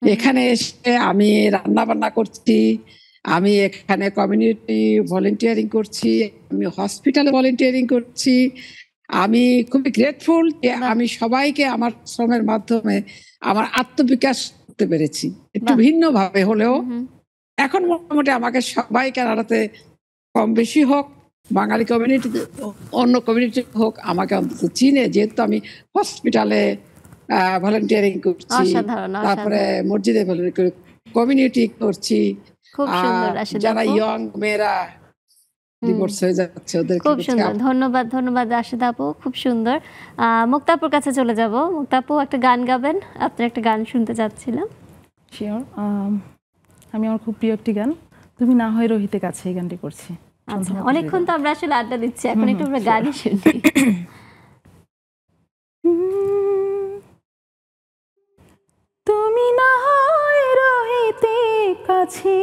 এখানে এসে আমি রান্না বান্না করছি, আমি এখানে কমিউনিটি ভলেন্টিয়ারিং করছি, আমি হসপিটালে ভলেন্টিয়ারিং করছি। আমি খুবই গ্রেটফুল যে আমি সবাইকে আমার শ্রমের মাধ্যমে আমার আত্মবিকাশ করতে পেরেছি, একটু ভিন্ন ভাবে হলেও। এখন মোটামুটি আমাকে সবাই কানাডাতে কম বেশি হোক, বাঙালি কমিউনিটি অন্য কমিউনিটি হোক, আমাকে অন্তত চিনে, যেহেতু আমি হসপিটালে ভলেন্টিয়ারিং করছি, তারপরে মসজিদে কমিউনিটি করছি, যারা ইয়ং মেয়েরা ডিভোর্স হয়ে যাচ্ছে ওদের। খুব সুন্দর, ধন্যবাদ ধন্যবাদ রাশিদা আপু, খুব সুন্দর। মুক্তাপুর কাছে চলে যাব। মুক্তাপু, একটা গান গাবেন, আপনার একটা গান শুনতে চাচ্ছিলাম। শিওর। আমি আমার খুব প্রিয় একটি গান, তুমি না হয় রোহিতের কাছে, এই গানটি করছি। আচ্ছা, অনেকক্ষণ তো আমরা আসলে আড্ডা দিচ্ছি, এখন একটু আমরা গানই শুনি। তুমি না হয় রোহিতের কাছে,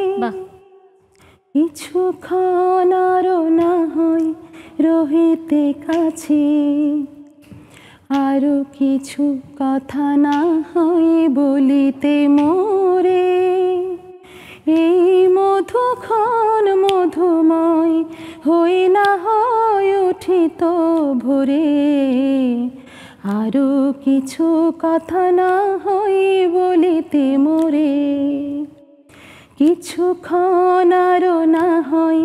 কিছুক্ষণ আরো না হয় রোহিতের কাছে, আরো কিছু কথা না হয় বলিতে মোরে, এই মধুক্ষণ মধুময় হই না হয় উঠিত ভোরে। আরো কিছু কথা না হয় বলিতে মোরে, কিছুক্ষণ আরো না হয়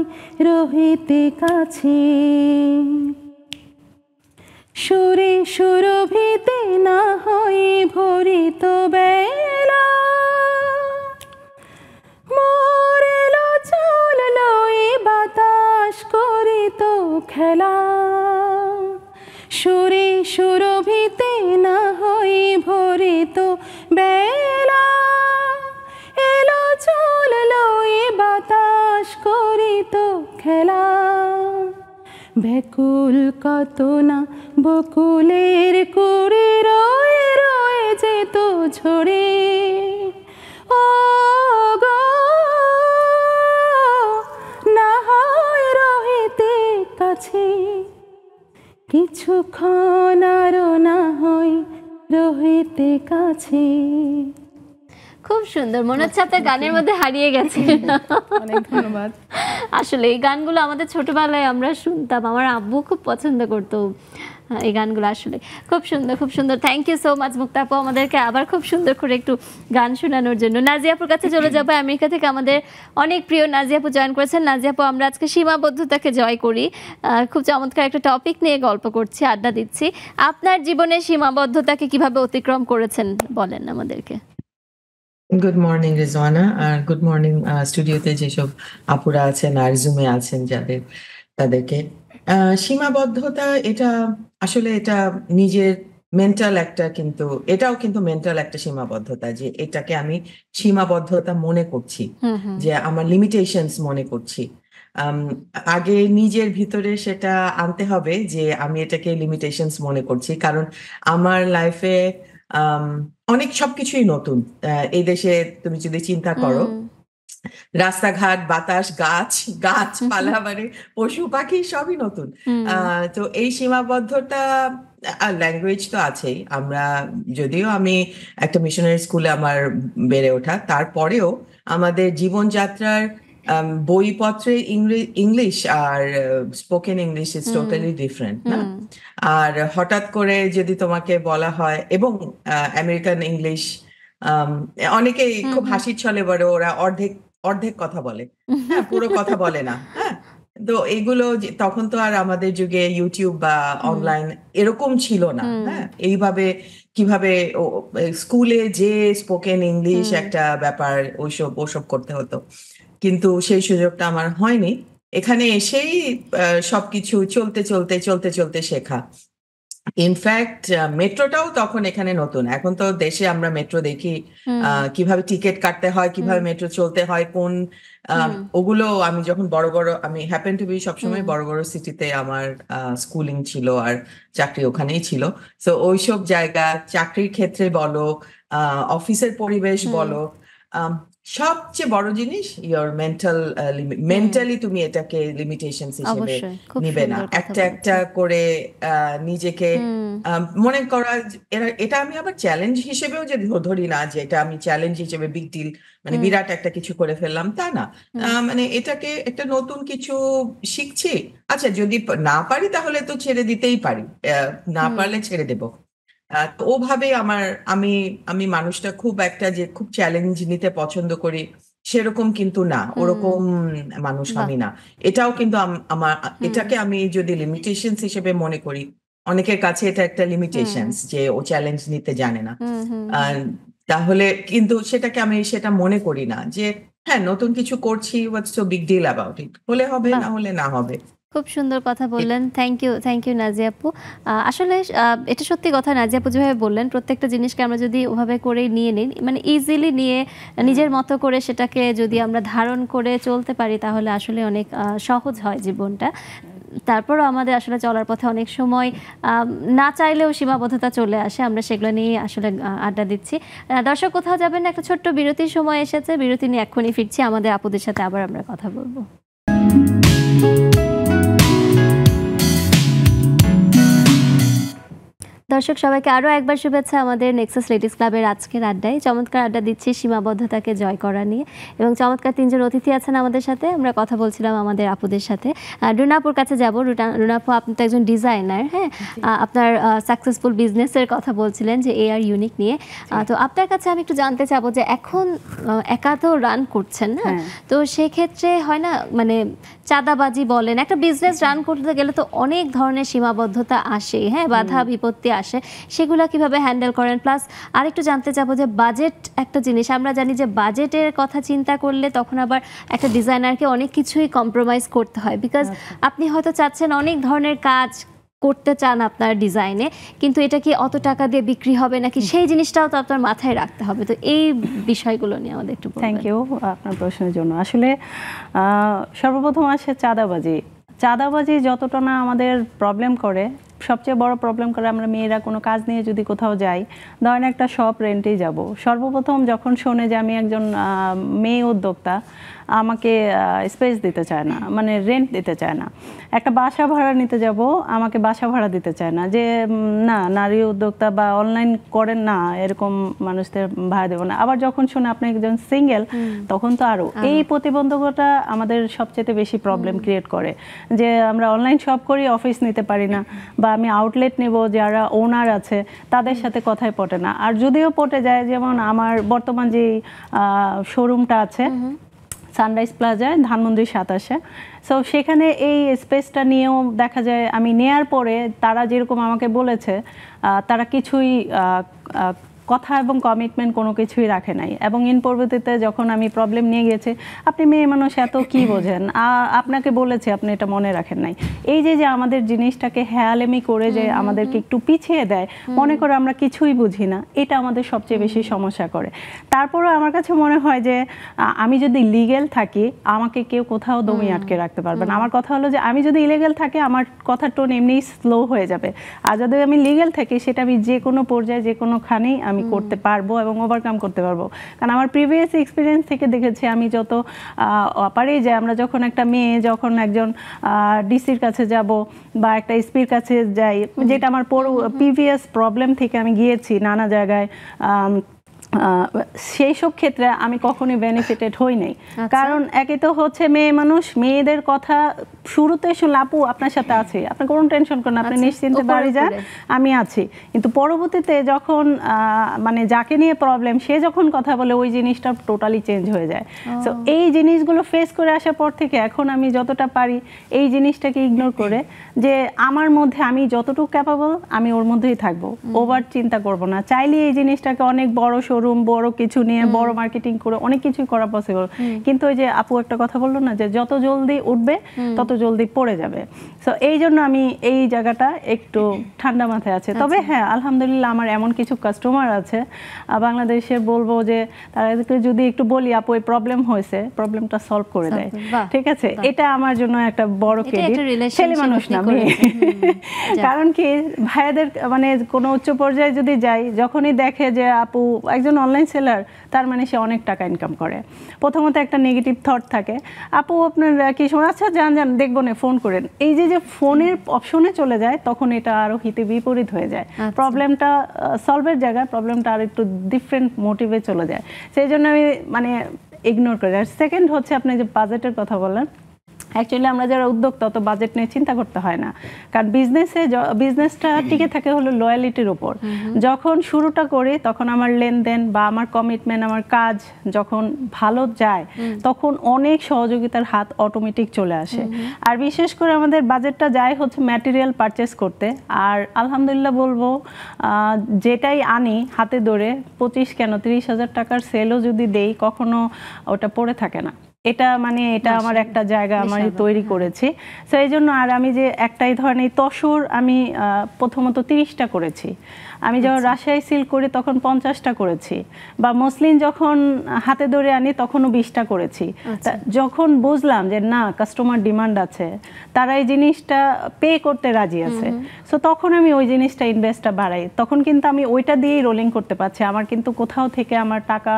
রহিতে কাছে। সুরে সুরভিতে না হয় ভরিত বেলা, মরেল চলল এই বাতাস করিত খেলা। সুরে সুরভিতে না হয় ভরিত বেলা, এলো চলল এই বাতাস করিত খেলা। ব্যাকুল কত না বকুলের কুড়ি রয়ে রয়ে যেত ঝরে। ও গো না হয় রহিতে কাছে, কিছুক্ষণ আরো না হয় রহিতে কাছে। খুব সুন্দর, মনে হচ্ছে আপনার গানের মধ্যে হারিয়ে গেছে। অনেক ধন্যবাদ। আসলে এই গানগুলো আমাদের ছোটবেলায় আমরা শুনতাম, আমার আব্বু খুব পছন্দ করতো এই গানগুলো। আসলে খুব সুন্দর, খুব সুন্দর। থ্যাংক ইউ সো মাচ মুক্তা আপু, আমাদেরকে আবার খুব সুন্দর করে একটু গান শোনানোর জন্য। নাজিয়া আপুর কাছে চলে যাবো। আমেরিকা থেকে আমাদের অনেক প্রিয় নাজিয়া আপু জয়েন করেছেন। নাজিয়া আপু, আমরা আজকে সীমাবদ্ধতাকে জয় করি, খুব চমৎকার একটা টপিক নিয়ে গল্প করছি, আড্ডা দিচ্ছি। আপনার জীবনের সীমাবদ্ধতাকে কিভাবে অতিক্রম করেছেন বলেন আমাদেরকে। গুড মর্নিং রিজওয়ানা, আর গুড মর্নিং স্টুডিওতে যেসব আপুরা আছেন আর জুমে আছেন যাদের, তাদেরকে। সীমাবদ্ধতা এটা আসলে এটা নিজের মেন্টাল একটা, কিন্তু এটাও কিন্তু মেন্টাল একটা সীমাবদ্ধতা, যে এটাকে আমি সীমাবদ্ধতা মনে করছি, যে আমার লিমিটেশনস মনে করছি। আগে নিজের ভিতরে সেটা আনতে হবে যে আমি এটাকে লিমিটেশনস মনে করছি, কারণ আমার লাইফে অনেক সবকিছুই নতুন। এই দেশে তুমি যদি চিন্তা করো, রাস্তাঘাট, বাতাস, গাছপালা, মানে পশু পাখি সবই নতুন। তো এই সীমাবদ্ধতা, ল্যাঙ্গুয়েজ তো আছেই। আমরা যদিও আমি একটা মিশনারি স্কুলে আমার বেড়ে ওঠা, তারপরেও আমাদের জীবনযাত্রার বইপত্রে ইংলিশ আর spoken English is totally different না। আর হঠাৎ করে যদি তোমাকে বলা হয়, এবং আমেরিকান ইংলিশ, অনেকেই খুব হাসির ছলে বলে ওরা অর্ধেক কথা বলে, হ্যাঁ, পুরো কথা বলে না। হ্যাঁ, তো এগুলো তখন তো আর আমাদের যুগে ইউটিউব বা অনলাইন এরকম ছিল না। হ্যাঁ, এইভাবে কিভাবে স্কুলে যে স্পোকেন ইংলিশ একটা ব্যাপার, ওসব করতে হতো, কিন্তু সেই সুযোগটা আমার হয়নি। এখানে এসেই সবকিছু চলতে চলতে শেখা। ইনফ্যাক্ট মেট্রোটাও তখন এখানে নতুন। এখন তো দেশে আমরা মেট্রো দেখি, কিভাবে টিকিট কাটতে হয়, কিভাবে মেট্রো চলতে হয়, কোন ওগুলো আমি যখন আমি হ্যাপেন টু বি সবসময় বড় বড় সিটিতে আমার স্কুলিং ছিল আর চাকরি ওখানেই ছিল। তো ওইসব জায়গা, চাকরির ক্ষেত্রে বলো, অফিসের পরিবেশ বলো, সবচেয়ে বড় জিনিস ইয়োর মেন্টালি তুমি এটাকে লিমিটেশন হিসেবে নিবে না। একটা করে নিজেকে মনে করা, এটা আমি আবার চ্যালেঞ্জ হিসেবেও যে ধরি না, যে এটা আমি চ্যালেঞ্জ হিসেবে বিগ ডিল, মানে বিরাট একটা কিছু করে ফেললাম, তা না। মানে এটাকে একটা নতুন কিছু শিখছি, আচ্ছা যদি না পারি তাহলে তো ছেড়ে দিতেই পারি, না পারলে ছেড়ে দেবো। ওভাবে আমি মানুষটা খুব একটা যে খুব চ্যালেঞ্জ নিতে পছন্দ করি সেরকম কিন্তু না, ওরকম মানুষ আমি না। এটাও কিন্তু এটাকে আমি যদি লিমিটেশনস হিসেবে মনে করি, অনেকের কাছে এটা একটা লিমিটেশনস যে ও চ্যালেঞ্জ নিতে জানে না, তাহলে কিন্তু সেটাকে আমি সেটা মনে করি না, যে হ্যাঁ নতুন কিছু করছি, what's so big deal about it, হলে হবে, না হলে না হবে। খুব সুন্দর কথা বললেন, থ্যাংক ইউ নাজিয়া আপু। আসলে এটা সত্যি কথা, নাজিয়া আপু যেভাবে বললেন, প্রত্যেকটা জিনিসকে আমরা যদি ওভাবে করেই নিয়ে নিই, মানে ইজিলি নিয়ে নিজের মতো করে সেটাকে যদি আমরা ধারণ করে চলতে পারি, তাহলে আসলে অনেক সহজ হয় জীবনটা। তারপরও আমাদের আসলে চলার পথে অনেক সময় না চাইলেও সীমাবদ্ধতা চলে আসে, আমরা সেগুলো নিয়ে আসলে আড্ডা দিচ্ছি। দর্শক কোথাও যাবেন না, একটা ছোট্ট বিরতির সময় এসেছে, বিরতি নিয়ে এক্ষুনি ফিরছি। আমাদের আপুদের সাথে আবার আমরা কথা বলবো। দর্শক সবাইকে আরও একবার শুভেচ্ছা আমাদের নেক্সাস লেডিস ক্লাবের আজকের আড্ডায়। চমৎকার আড্ডা দিচ্ছি সীমাবদ্ধতাকে জয় করা নিয়ে, এবং চমৎকার তিনজন অতিথি আছেন আমাদের সাথে। আমরা কথা বলছিলাম আমাদের আপুদের সাথে। রুনাপুর কাছে যাব। রুনাপু, আপনি তো একজন ডিজাইনার, হ্যাঁ, আপনার সাকসেসফুল বিজনেসের কথা বলছিলেন যে AR ইউনিক নিয়ে। তো আপনার কাছে আমি একটু জানতে চাবো যে এখন একা তো রান করছেন না, তো সেক্ষেত্রে হয় না মানে চাঁদাবাজি বলেন, একটা বিজনেস রান করতে গেলে তো অনেক ধরনের সীমাবদ্ধতা আসে, হ্যাঁ, বাধা বিপত্তি আসে, সেগুলো কিভাবে হ্যান্ডেল করেন? প্লাস আরেকটু জানতে চাবো যে বাজেট একটা জিনিস, আমরা জানি যে বাজেটের কথা চিন্তা করলে তখন আবার একটা ডিজাইনারকে অনেক কিছুই কম্প্রোমাইজ করতে হয়, বিকজ আপনি হয়তো চাচ্ছেন অনেক ধরনের কাজ করতে চান আপনার ডিজাইনে, কিন্তু এটা কি অত টাকা দিয়ে বিক্রি হবে নাকি, সেই জিনিসটাও তো আপনার মাথায় রাখতে হবে। তো এই বিষয়গুলো নিয়ে আমাদের একটু বলবেন। থ্যাংক ইউ আপনার প্রশ্নের জন্য। আসলে সর্বপ্রথম আসে চাঁদাবাজি যতটা না আমাদের প্রবলেম করে, সবচেয়ে বড় প্রবলেম করে আমরা মেয়েরা কোনো কাজ নিয়ে যদি কোথাও যাই, ধরেন একটা শপ রেন্টেই যাব, সর্বপ্রথম যখন শোনে যে আমি একজন মেয়ে উদ্যোক্তা, আমাকে স্পেস দিতে চায় না, মানে রেন্ট দিতে চায় না। একটা বাসা ভাড়া নিতে যাব, আমাকে বাসা ভাড়া দিতে চায় না, যে না নারী উদ্যোক্তা বা অনলাইন করেন না, এরকম মানুষদের ভাড়া দেবো না। আবার যখন শোনে আপনি একজন সিঙ্গেল, তখন তো আরও এই প্রতিবন্ধকতা আমাদের সবচেয়ে বেশি প্রবলেম ক্রিয়েট করে, যে আমরা অনলাইন শপ করি, অফিস নিতে পারি না, বা আমি আউটলেট নেব, যারা ওনার আছে তাদের সাথে কথাই পটে না। আর যদিও পটে যায়, যেমন আমার বর্তমান যে শোরুমটা আছে সানরাইজ প্লাজায় ধানমন্ডি 27-এ, সো সেখানে এই স্পেসটা নিয়েও দেখা যায় আমি নেয়ার পরে তারা যেরকম আমাকে বলেছে, তারা কিছুই কথা এবং কমিটমেন্ট কোনো কিছুই রাখে নাই। এবং ইন পরবর্তীতে যখন আমি প্রবলেম নিয়ে গেছি, আপনি মেয়ে মানুষ এত কি বোঝেন, আপনাকে বলেছে আপনি এটা মনে রাখেন নাই, এই যে আমাদের জিনিসটাকে হেয়ালেমি করে যে আমাদেরকে একটু পিছিয়ে দেয়, মনে করে আমরা কিছুই বুঝি না, এটা আমাদের সবচেয়ে বেশি সমস্যা করে। তারপরেও আমার কাছে মনে হয় যে আমি যদি লিগেল থাকি, আমাকে কেউ কোথাও দমিয়ে আটকে রাখতে পারবে না। আমার কথা হলো যে আমি যদি ইলিগেল থাকি, আমার কথার টোন এমনিই স্লো হয়ে যাবে, আর যদি আমি লিগেল থাকি, সেটা আমি যে কোনো পর্যায়ে যে কোনোখানেই আমি করতে পারবো এবং ওভারকাম করতে পারবো। কারণ আমার প্রিভিয়াস এক্সপিরিয়েন্স থেকে দেখেছি, আমি যত পারি যে আমরা যখন একটা মেয়ে যখন একজন ডিসির কাছে যাব বা একটা এসপির কাছে যাই, যেটা আমার প্রিভিয়াস প্রবলেম থেকে আমি গিয়েছি নানা জায়গায়, সেই সব ক্ষেত্রে আমি কখনোই বেনিফিটেড হই নাই। কারণ একে তো হচ্ছে মেয়ে মানুষ, মেয়েদের কথা শুরুতে শুনলে আপু আপনার সাথে আছে, আপনি কোনো টেনশন করেন, আপনি নিশ্চিন্তে বাড়ি যান, আমি আছি। কিন্তু পরবর্তীতে যখন মানে যাকে নিয়ে প্রবলেম, সে যখন কথা বলে, ওই জিনিসটা টোটালি চেঞ্জ হয়ে যায়। সো এই জিনিসগুলো ফেস করে আসার পর থেকে এখন আমি যতটা পারি এই জিনিসটাকে ইগনোর করে, যে আমার মধ্যে আমি যতটুকু ক্যাপাবল আমি ওর মধ্যেই থাকবো, ওভার চিন্তা করব না। চাইলে এই জিনিসটাকে অনেক বড় শোরুম, বড় কিছু নিয়ে বড় মার্কেটিং করে অনেক কিছুই করা পসিবল, কিন্তু ওই যে আপু একটা কথা বললো না, যে যত জলদি উঠবে তত জলদি পড়ে যাবে। সো এই জন্য আমি এই জায়গাটা একটু ঠান্ডা মাথায় আছে। তবে হ্যাঁ, আলহামদুলিল্লাহ আমার এমন কিছু কাস্টমার আছে বাংলাদেশে, বলবো যে তাদেরকে যদি একটু বলি আপু এই প্রবলেম হয়েছে, প্রবলেমটা সলভ করে দেয়। ঠিক আছে, এটা আমার জন্য একটা বড় ক্রেডিট। ছেলে মানুষ না মেয়ে, কারণ কি ভাইয়াদের মানে কোনো উচ্চ পর্যায়ে যদি যাই, যখনই দেখে যে আপু একজন অনলাইন সেলার, তার মানে সে অনেক টাকা ইনকাম করে, প্রথমত একটা নেগেটিভ থট থাকে, আপু আপনার কি সময়, আচ্ছা যান দেখবো না, ফোন করেন। এই যে ফোনের অপশনে চলে যায়, তখন এটা আরো হিতে বিপরীত হয়ে যায়। প্রবলেমটা সলভের জায়গায় প্রবলেমটা আর একটু ডিফারেন্ট মোটিভে চলে যায়। সেই জন্য আমি মানে ইগনোর করি। আর সেকেন্ড হচ্ছে আপনি যে বাজেটের কথা বললেন, অ্যাকচুয়ালি আমরা যারা উদ্যোক্তা অত বাজেট নিয়ে চিন্তা করতে হয় না, কারণ বিজনেসটা টিকে থাকে হলো লয়ালিটির উপর। যখন শুরুটা করি তখন আমার লেনদেন বা আমার কমিটমেন্ট, আমার কাজ যখন ভালো যায়, তখন অনেক সহযোগিতার হাত অটোমেটিক চলে আসে। আর বিশেষ করে আমাদের বাজেটটা যায় হচ্ছে ম্যাটেরিয়াল পারচেস করতে। আর আলহামদুলিল্লাহ বলবো, যেটাই আনি হাতে ধরে 25 কেন 30,000 টাকার সেলও যদি দেই, কখনো ওটা পড়ে থাকে না। এটা মানে এটা আমার একটা জায়গা আমি তৈরি করেছি। সো এই জন্য আর আমি যে একটাই ধরনের তসর আমি প্রথমত 30টা করেছি, আমি যখন রাজশাহী সিল্ক করি তখন 50টা করেছি, বা মসলিন যখন হাতে ধরে আনি তখনও 20টা করেছি। যখন বুঝলাম যে না কাস্টমার ডিমান্ড আছে, তারা এই জিনিসটা পে করতে রাজি আছে, সো তখন আমি ওই জিনিসটা ইনভেস্টটা বাড়াই। তখন কিন্তু আমি ওইটা দিয়েই রোলিং করতে পারছি, আমার কিন্তু কোথাও থেকে আমার টাকা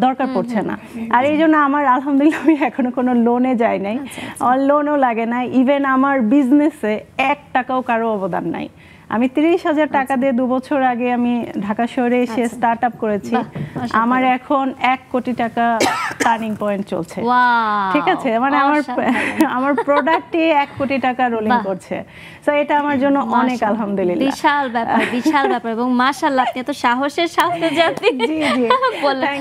দরকার পড়ছে না। আর এই জন্য আমার আলহামদুলিল্লাহ আমি এখনো কোনো লোনে যাই নাই, লোনও লাগে না। ইভেন আমার বিজনেসে 1 টাকাও কারো অবদান নাই। আমি 30,000 টাকা দিয়ে 2 বছর আগে আমি ঢাকা শহরে এসে স্টার্ট আপ করেছি। আমার এখন 1 কোটি টাকা টার্নিং পয়েন্ট চলছে। ঠিক আছে, মানে আমার প্রোডাক্টে 1 কোটি টাকা রোলিং করছে। সো এটা আমার জন্য অনেক আলহামদুলিল্লাহ বিশাল ব্যাপার, বিশাল ব্যাপার। এবং মাশাআল্লাহ আপনি এত সাহসের সাথে যাচ্ছেন। জি জি বললেন,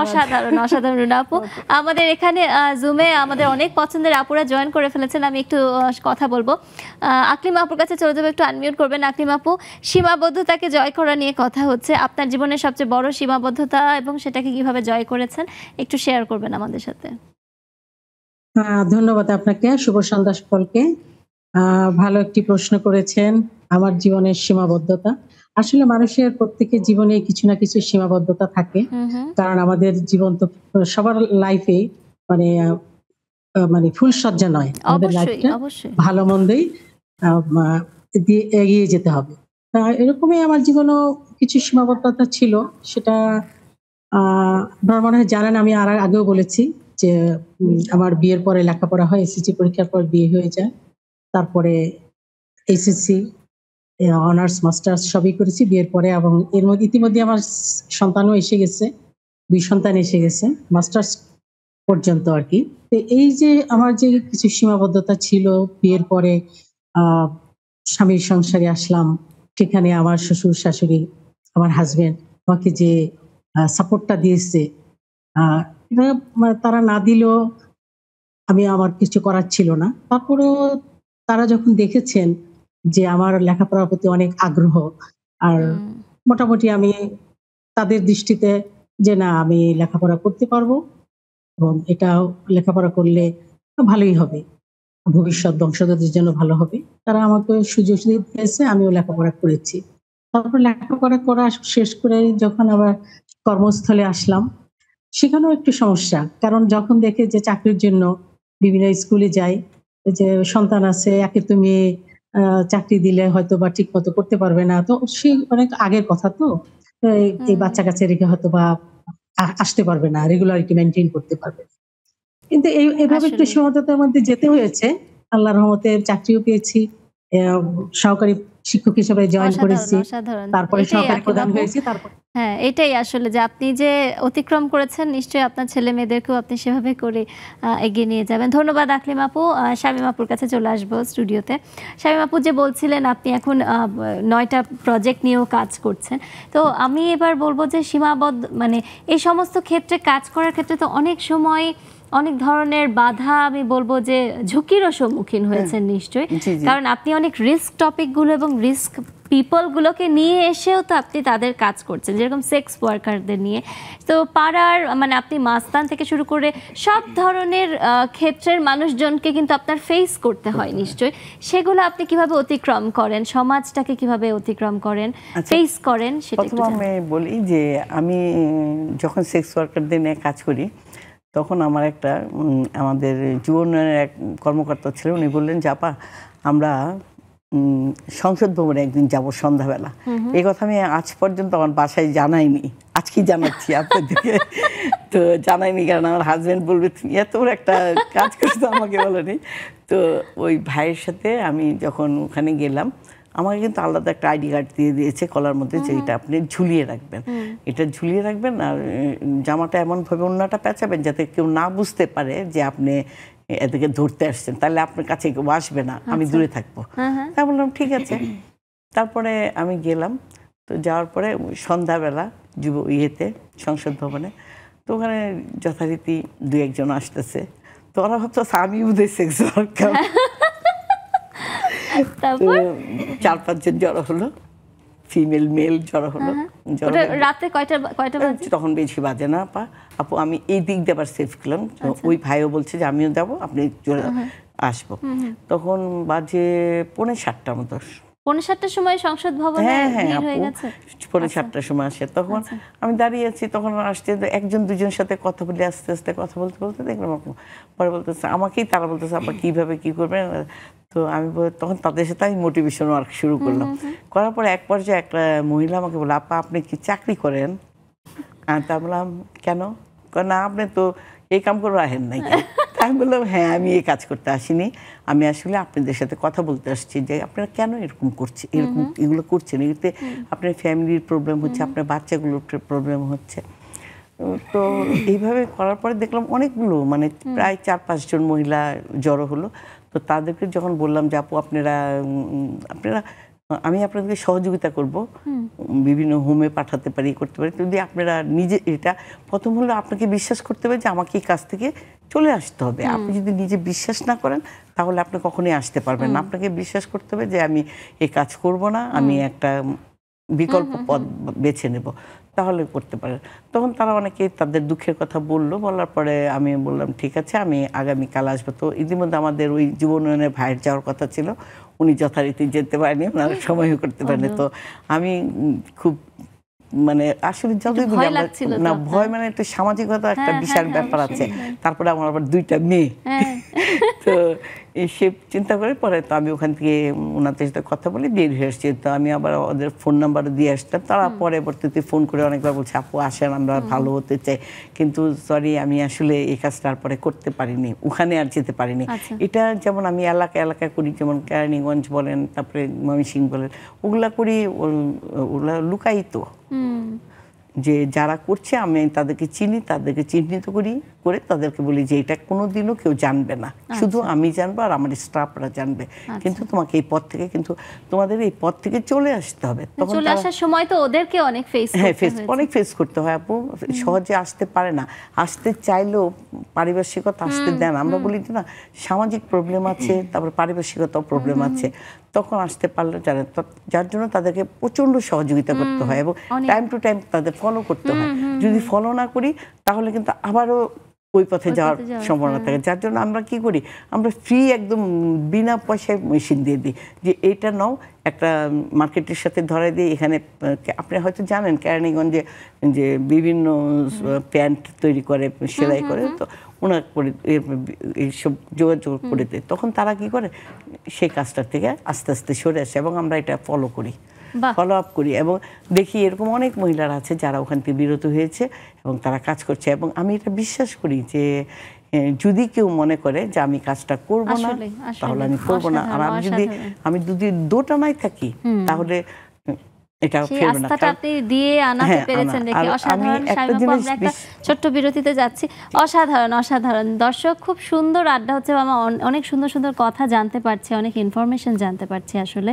অসাধারণ অসাধারণ রুনা আপু। আমাদের এখানে জুমে আমাদের অনেক পছন্দের আপুরা জয়েন করে ফেলেছেন। আমি একটু কথা বলবো। আকলিমা আপুর কাছে চলে যাবো, একটু আনমিউট করবেন। আকলিমা আপু, সীমাবদ্ধতাকে জয় করা নিয়ে কথা হচ্ছে। আপনার জীবনের সবচেয়ে বড় সীমাবদ্ধতা এবং সেটাকে কিভাবে জয় করেছেন একটু শেয়ার করবেন আমাদের সাথে। ধন্যবাদ আপনাকে। শুভ সন্ধ্যা সকলকে। ভালো একটি প্রশ্ন করেছেন। আমার জীবনের সীমাবদ্ধতা, আসলে মানুষের প্রত্যেকের জীবনে কিছু না কিছু সীমাবদ্ধতা থাকে, কারণ আমাদের জীবন তো সবার লাইফে মানে মানে ফুলসজ্জা নয়, আমাদের লাইফটা ভালো মন্দেই এগিয়ে যেতে হবে। এরকমই আমার জীবনেও কিছু সীমাবদ্ধতা ছিল। সেটা আপনার মনে হয় জানেন, আমি আগেও বলেছি যে আমার বিয়ের পরে লেখাপড়া হয়, এসএসসি পরীক্ষার পর বিয়ে হয়ে যায়। তারপরে এসএসসি, অনার্স, মাস্টার্স সবই করেছি বিয়ের পরে। এবং এর মধ্যে ইতিমধ্যে আমার সন্তানও এসে গেছে, 2 সন্তান এসে গেছে, মাস্টার্স পর্যন্ত আর কি। তো এই যে আমার যে কিছু সীমাবদ্ধতা ছিল, বিয়ের পরে স্বামীর সংসারে আসলাম, সেখানে আমার শ্বশুর শাশুড়ি, আমার হাজবেন্ড আমাকে যে সাপোর্টটা দিয়েছে, তারা না দিলেও আমার কিছু করার ছিল না। তারপরেও তারা যখন দেখেছেন যে আমার লেখাপড়ার প্রতি অনেক আগ্রহ, আর মোটামুটি আমি তাদের দৃষ্টিতে যে না, আমি লেখাপড়া করতে পারবো এবং এটাও লেখাপড়া করলে ভালোই হবে, ভবিষ্যৎ বংশধরদের জন্য ভালো হবে, তারা আমাকে সুযোগ দিয়েছে, আমিও লেখাপড়া করেছি। তারপর লেখাপড়া করা শেষ করে যখন আবার কর্মস্থলে আসলাম, সেখানেও একটু সমস্যা। কারণ যখন দেখে যে চাকরির জন্য বিভিন্ন স্কুলে যাই, যে সন্তান আছে, একে তুমি চাকরি দিলে হয়তো বা ঠিক মতো করতে পারবে না, তো সে অনেক আগের কথা, তো এই বাচ্চা কাছে রেখে হয়তো বা আসতে পারবে না, রেগুলারিটি মেনটেন করতে পারবে। কিন্তু এইভাবে একটু সীমাবদ্ধতার মধ্যে যেতে হয়েছে। আল্লাহর রহমতে চাকরিও পেয়েছি, সহকারী শিক্ষক হিসেবে জয়েন করেছি, তারপরে সহকারী প্রধান হয়েছি। তারপর হ্যাঁ, এটাই আসলে যে আপনি যে অতিক্রম করেছেন, নিশ্চয়ই আপনার ছেলে মেয়েদেরকেও আপনি সেভাবে করে এগিয়ে নিয়ে যাবেন। ধন্যবাদ আকলিম আপু। শামীম আপুর কাছে চলে আসবো স্টুডিওতে। শামীম আপু, যে বলছিলেন আপনি এখন 9টা প্রজেক্ট নিয়েও কাজ করছেন, তো আমি এবার বলবো যে সীমাবদ্ধ মানে এই সমস্ত ক্ষেত্রে কাজ করার ক্ষেত্রে তো অনেক সময় অনেক ধরনের বাধা, আমি বলবো যে ঝুঁকিরও সম্মুখীন হয়েছেন নিশ্চয়ই, কারণ আপনি অনেক রিস্ক টপিকগুলো এবং রিস্ক পিপলগুলোকে নিয়ে এসেও তো আপনি তাদের কাজ করছেন, যেরকম সেক্স ওয়ার্কারদের নিয়ে। তো পাড়ার মানে আপনি মাস্তান থেকে শুরু করে সব ধরনের ক্ষেত্রের মানুষজনকে কিন্তু আপনার ফেস করতে হয় নিশ্চয়ই। সেগুলো আপনি কিভাবে অতিক্রম করেন, সমাজটাকে কিভাবে অতিক্রম করেন, ফেস করেন, সেটা একটু আমি বলি যে আমি যখন সেক্স ওয়ার্কারদের নিয়ে কাজ করি, তখন আমার একটা আমাদের জীবনের এক কর্মকর্তা ছিল, উনি বললেন যে আপা, আমরা সংসদ ভবনে একদিন যাব সন্ধ্যাবেলা। এই কথা আমি আজ পর্যন্ত আমার বাসায় জানাইনি, আজকেই জানাচ্ছি আপনাদেরকে। তো জানাইনি কারণ আমার হাজব্যান্ড বলবে তুমি এত বড় একটা কাজ করছো, আমাকে বলেনি। তো ওই ভাইয়ের সাথে আমি যখন ওখানে গেলাম, আমাকে কিন্তু আলাদা একটা আইডি কার্ড দিয়ে দিয়েছে কলার মধ্যে, যে এটা আপনি ঝুলিয়ে রাখবেন, এটা ঝুলিয়ে রাখবেন, আর জামাটা এমনভাবে অন্যটা পেঁচাবেন যাতে কেউ না বুঝতে পারে যে আপনি এদিকে ধরতে আসছেন, তাহলে আপনার কাছে কেউ আসবে না, আমি দূরে থাকবো। তাই বললাম ঠিক আছে। তারপরে আমি গেলাম, তো যাওয়ার পরে সন্ধ্যাবেলা সংসদ ভবনে, তো ওখানে যথারীতি 2-1 জন আসতেছে, তো ওরা ভাবতেছে আমি বোধহয় সেক্স ওয়ার্কার। 4-5 জন জড়ো হলো, ফিমেল মেল জড়ো হলো। রাতে কয়টা বাজে? তখন বেশি বাজে না আপু, আমি এই দিক দিয়ে আবার সেভ করলাম। ওই ভাইও বলছে যে আমিও যাবো, আপনি চলে আসবো। তখন বাজে 6:45 মতো। 7:45 সময় সংসদ ভবনে হয়ে গেছে। 7:45 সময় আসে। তখন আমি দাঁড়িয়ে আছি, তখন আসছে 1-2 সাথে কথা বলে আস্তে আস্তে কথা বলতে বলতে দেখলাম পরে বলতেছে আমাকেই, তারা বলতেছে আপা কিভাবে কি করবেন। তো আমি তখন তাদের সাথে আমি মোটিভেশন ওয়ার্ক শুরু করলাম। করার পরে এক পর্যায়ে একটা মহিলা আমাকে বলে আপা আপনি কি চাকরি করেন? তা বললাম কেন? না আপনি তো এই কাম করে রাখেন নাই। আমি বললাম হ্যাঁ, আমি এই কাজ করতে আসিনি, আমি আসলে আপনাদের সাথে কথা বলতে আসছি যে আপনারা কেন এরকম করছেন, এরকম এগুলো করছেন, এতে আপনার ফ্যামিলির প্রবলেম হচ্ছে, আপনার বাচ্চাগুলোর প্রবলেম হচ্ছে। তো এইভাবে করার পরে দেখলাম অনেকগুলো মানে প্রায় 4-5 জন মহিলা জড়ো হলো। তো তাদেরকে যখন বললাম যে আপু আপনারা আমি আপনাদেরকে সহযোগিতা করব, বিভিন্ন হোমে পাঠাতে পারি, করতে পারি, যদি আপনারা নিজে, এটা প্রথম হলো আপনাকে বিশ্বাস করতে হবে যে আমাকে এই কাজ থেকে চলে আসতে হবে। আপনি যদি নিজে বিশ্বাস না করেন তাহলে আপনি কখনোই আসতে পারবেন না। আপনাকে বিশ্বাস করতে হবে যে আমি এই কাজ করব না, আমি একটা বিকল্প পথ বেছে নেব, তাহলে করতে পারেন। তখন তারা অনেকে তাদের দুঃখের কথা বললো, বলার পরে আমি বললাম ঠিক আছে, আমি আগামীকাল আসবো। তো ইতিমধ্যে আমাদের ওই যুব উন্নয়নের ভাইয়ের যাওয়ার কথা ছিল, উনি যথারীতি যেতে পারেনি, ওনার সময়ও করতে পারেনি। তো আমি খুব মানে আসলে যতই বলি না, ভয় মানে একটা সামাজিকতা একটা বিশাল ব্যাপার আছে, তারপরে আমার আবার 2টা মেয়ে, তো সে চিন্তা করে পরে তো আমি ওখান থেকে ওনাদের সাথে কথা বলে বের হয়ে আসছি। তো আমি আবার ওদের ফোন নাম্বার দিয়ে আসতাম, তারা পরবর্তীতে ফোন করে অনেকবার বলছে আপু আসেন, আমরা ভালো হতে চাই, কিন্তু সরি আমি আসলে এই কাজটা তারপরে করতে পারিনি, ওখানে আর যেতে পারিনি। এটা যেমন আমি এলাকায় করি, যেমন কেরানীগঞ্জ বলেন, তারপরে ময়মনসিংহ বলেন, ওগুলা করি, ওগুলা লুকায়িত, যে যারা করছে আমি তাদেরকে চিনি, তাদেরকে চিহ্নিত করে তাদেরকে বলি যে এটা কোনোদিনও কেউ জানবে না, শুধু আমি জানবো আর আমার স্টাফরা জানবে, কিন্তু তোমাকে এই পথ থেকে, কিন্তু তোমাদের এই পথ থেকে চলে আসতে হবে। তখন চলে আসার সময় তো ওদেরকে অনেক ফেস করতে হয় আপু, সহজে আসতে পারে না, আসতে চাইলেও পারিপার্শ্বিকতা আসতে দেন। আমরা বলি যে না, সামাজিক প্রবলেম আছে, তারপর পারিপার্শ্বিকতাও প্রবলেম আছে, তখন আসতে পারলে জানেন, যার জন্য তাদেরকে প্রচন্ড সহযোগিতা করতে হয় এবং টাইম টু টাইম তাদের ফলো করতে হয়। যদি ফলো না করি তাহলে কিন্তু আবারও ওই পথে যাওয়ার সম্ভাবনা থাকে। যার জন্য আমরা কি করি, আমরা ফ্রি একদম বিনা পয়সায় মেশিন দিয়ে দিই, যে এইটা নাও, একটা মার্কেটের সাথে ধরাই দিয়ে, এখানে আপনি হয়তো জানেন কেরানীগঞ্জে যে বিভিন্ন প্যান্ট তৈরি করে, সেলাই করে, তো ওনার করে এইসব যোগাযোগ করে দেয়, তখন তারা কি করে সেই কাজটার থেকে আস্তে আস্তে সরে আসে এবং আমরা এটা ফলো করি, ফলো আপ করি এবং দেখি এরকম অনেক মহিলারা আছে যারা ওখান থেকে বিরত হয়েছে এবং তারা কাজ করছে। এবং আমি এটা বিশ্বাস করি যে যদি কেউ মনে করে যে আমি কাজটা করব না, তাহলে আমি করব না। আর আমি যদি দোটানায় থাকি তাহলে এটা ফেলবে না। আপনি দিয়ে আনাতে পেরেছেন দেখে অসাধারণ। আমরা একটা ছোট্ট বিরতিতে যাচ্ছি। অসাধারণ দর্শক, খুব সুন্দর আড্ডা হচ্ছে, আমরা অনেক সুন্দর সুন্দর কথা জানতে পারছি, অনেক ইনফরমেশন জানতে পারছি। আসলে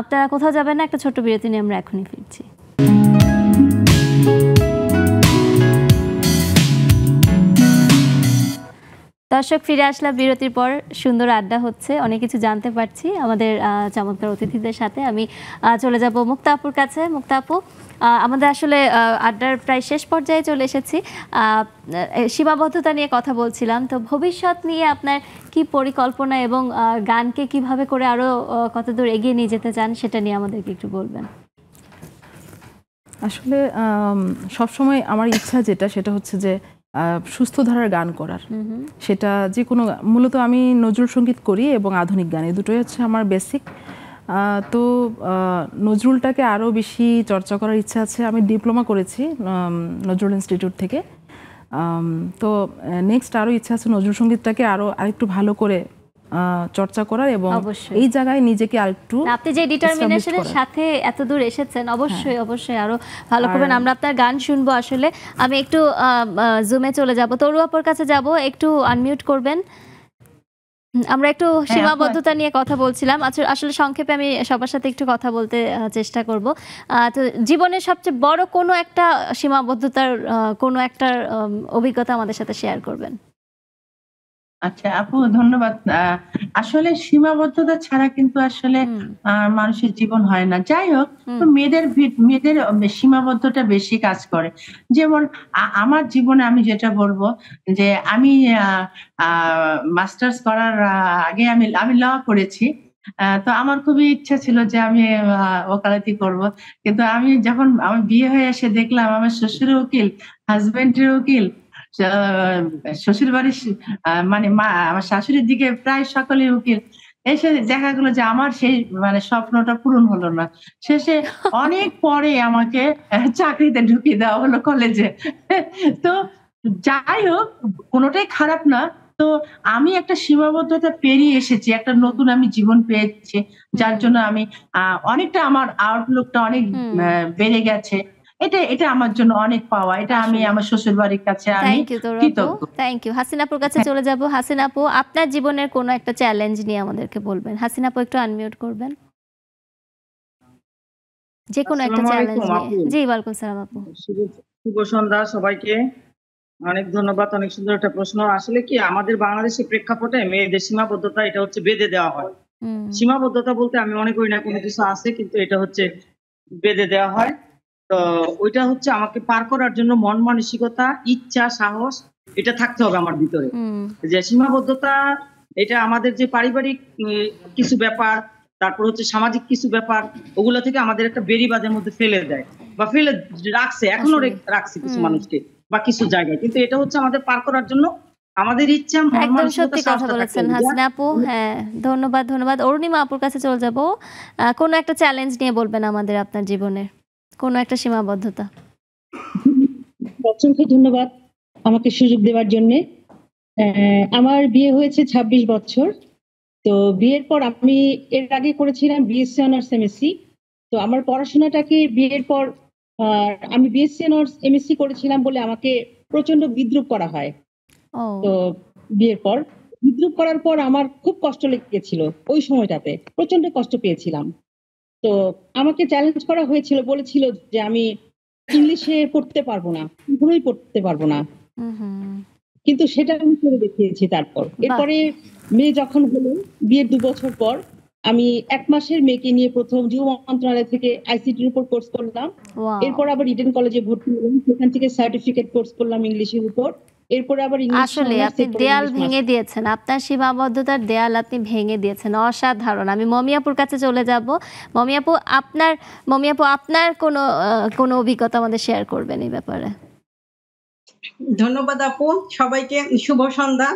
আপনারা কোথাও যাবেন না, একটা ছোট্ট বিরতি নিয়ে আমরা এখনই ফিরছি। দর্শক, ফিরে আসলাম বিরতির পর। সুন্দর আড্ডা হচ্ছে, অনেক কিছু জানতে পারছি আমাদের চমৎকার অতিথিদের সাথে। আমি চলে যাব মুক্তা আপুর কাছে। মুক্তা আপু, আমাদের আসলে আড্ডার প্রায় শেষ পর্যায়ে চলে এসেছি। সীমাবদ্ধতা নিয়ে কথা বলছিলাম, তো ভবিষ্যৎ নিয়ে আপনার কি পরিকল্পনা এবং গানকে কিভাবে করে আরো কতদূর এগিয়ে নিয়ে যেতে চান, সেটা নিয়ে আমাদেরকে একটু বলবেন। আসলে সবসময় আমার ইচ্ছা যেটা, সেটা হচ্ছে যে সুস্থ ধারার গান করার, সেটা যে কোনো, মূলত আমি নজরুল সঙ্গীত করি এবং আধুনিক গান, এই দুটোই হচ্ছে আমার বেসিক। তো নজরুলটাকে আরও বেশি চর্চা করার ইচ্ছা আছে। আমি ডিপ্লোমা করেছি নজরুল ইনস্টিটিউট থেকে, তো নেক্সট আরও ইচ্ছা আছে নজরুল সঙ্গীতটাকে আরেকটু ভালো করে চর্চা করার এবং এই জায়গায় নিজেকে আরেকটু, আপনি যে ডিটারমিনেশনের সাথে এত দূর এসেছেন, অবশ্যই আরো ভালো করবেন। আমরা আপনার গান শুনবো। আসলে আমি একটু জুমে চলে যাব, তরু আপুর কাছে যাব, একটু আনমিউট করবেন। আমরা একটু সীমাবদ্ধতা নিয়ে কথা বলছিলাম। আসলে সংক্ষেপে আমি সবার সাথে একটু কথা বলতে চেষ্টা করব। তো জীবনের সবচেয়ে বড় কোনো একটা সীমাবদ্ধতার কোনো একটা অভিজ্ঞতা আমাদের সাথে শেয়ার করবেন। আচ্ছা আপু, ধন্যবাদ। আসলে সীমাবদ্ধতা ছাড়া কিন্তু আসলে মানুষের জীবন হয় না। যাই হোক, মেয়েদের সীমাবদ্ধতা বেশি কাজ করে। যেমন আমার জীবনে আমি যেটা বলবো, যে আমি মাস্টার্স করার আগে আমি ল করেছি। তো আমার খুবই ইচ্ছা ছিল যে আমি ওকালতি করব, কিন্তু আমি যখন আমার বিয়ে হয়ে এসে দেখলাম আমার শ্বশুরের উকিল, হাজবেন্ডের উকিল, শ্বশুর বাড়ির মানে আমার শাশুড়ির দিকে প্রায় সকলেই উকিল, এসে দেখা গেলো যে আমার সেই মানে স্বপ্নটা পূরণ হলো না। শেষে অনেক পরে আমাকে চাকরিতে ঢুকিয়ে দেওয়া হলো কলেজে। তো যাই হোক, কোনোটাই খারাপ না, তো আমি একটা সীমাবদ্ধতা পেরিয়ে এসেছি, একটা নতুন আমি জীবন পেয়েছি, যার জন্য আমি অনেকটা আমার আউটলুকটা অনেক বেড়ে গেছে। এটা আমার জন্য অনেক পাওয়া। এটা আমি আমার শ্বশুর বাড়ির কাছে আমি কৃতজ্ঞ। Thank you. হাসিনা আপুর কাছে চলে যাব। হাসিনা আপু, আপনার জীবনের কোনো একটা চ্যালেঞ্জ নিয়ে আমাদেরকে বলবেন। হাসিনা আপু একটু আনমিউট করবেন। যে কোনো একটা চ্যালেঞ্জ নিয়ে। জি, ওয়ালাইকুম সালাম আপু। শুভ সন্ধ্যা সবাইকে। অনেক ধন্যবাদ, অনেক সুন্দর একটা প্রশ্ন। আসলে কি আমাদের বাংলাদেশের প্রেক্ষাপটে মেয়েদের সীমাবদ্ধতা এটা হচ্ছে বেঁধে দেওয়া হয়। সীমাবদ্ধতা বলতে আমি মনে করি না কোনো কিছু আছে, কিন্তু এটা হচ্ছে বেঁধে দেওয়া হয়। তো ওইটা হচ্ছে আমাকে পার করার জন্য মন মানসিকতা, ইচ্ছা, সাহস এটা থাকতে হবে আমার ভিতরে। যে সীমাবদ্ধতা এটা আমাদের যে পারিবারিক কিছু ব্যাপার, তারপর হচ্ছে সামাজিক কিছু ব্যাপার, ওগুলো থেকে আমাদের একটা বেড়িবাঁধের মধ্যে ফেলে দেয় বা ফেলে রাখছে, এখনো রাখছে কিছু মানুষকে বা কিছু জায়গায়। কিন্তু এটা হচ্ছে আমাদের পার করার জন্য আমাদের ইচ্ছা। একদম সত্যি কথা বলেছেন হাসিনা আপু। হ্যাঁ, ধন্যবাদ ধন্যবাদ। অরুণিমা আপুর কাছে চলে যাব। কোনো একটা চ্যালেঞ্জ নিয়ে বলবেন আমাদের, আপনার জীবনের কোনো একটা সীমাবদ্ধতা। অসংখ্য ধন্যবাদ আমাকে সুযোগ দেওয়ার জন্য। আমার বিয়ে হয়েছে 26 বছর। তো বিয়ের পর আমি এর আগে করেছিলাম বিএসসি অনার্স এমএসসি। তো আমার পড়াশোনাটাকে বিয়ের পর আমি বিএসসি অনার্স এমএসসি করেছিলাম বলে আমাকে প্রচন্ড বিদ্রূপ করা হয়। তো বিয়ের পর বিদ্রূপ করার পর আমার খুব কষ্ট লেগেছিল, ওই সময়টাতে প্রচন্ড কষ্ট পেয়েছিলাম। তো আমাকে চ্যালেঞ্জ করা হয়েছিল, বলেছিল যে আমি ইংলিশে পড়তে পারবো না, পুরোই পড়তে পারবো না, কিন্তু সেটা আমি করে দেখিয়েছি। তারপর এরপরে মেয়ে যখন হলো, বিয়ের 2 বছর পর আমি 1 মাসের মেয়েকে নিয়ে প্রথম যুব মন্ত্রণালয় থেকে আইসিটির উপর কোর্স করলাম। এরপর আবার ইডেন কলেজে ভর্তি হলাম, সেখান থেকে সার্টিফিকেট কোর্স করলাম ইংলিশের উপর। এরপর আবার আসলে আপনি দেয়াল ভেঙে দিয়েছেন, আপনার সীমাবদ্ধতার দেয়াল আপনি ভেঙে দিয়েছেন, অসাধারণ। আমি মমিয়াপুর কাছে চলে যাব। মমিয়াপু আপনার কোনো অভিজ্ঞতা আমাদের শেয়ার করবেন এই ব্যাপারে। ধন্যবাদ আপু, সবাইকে শুভ সন্ধ্যা।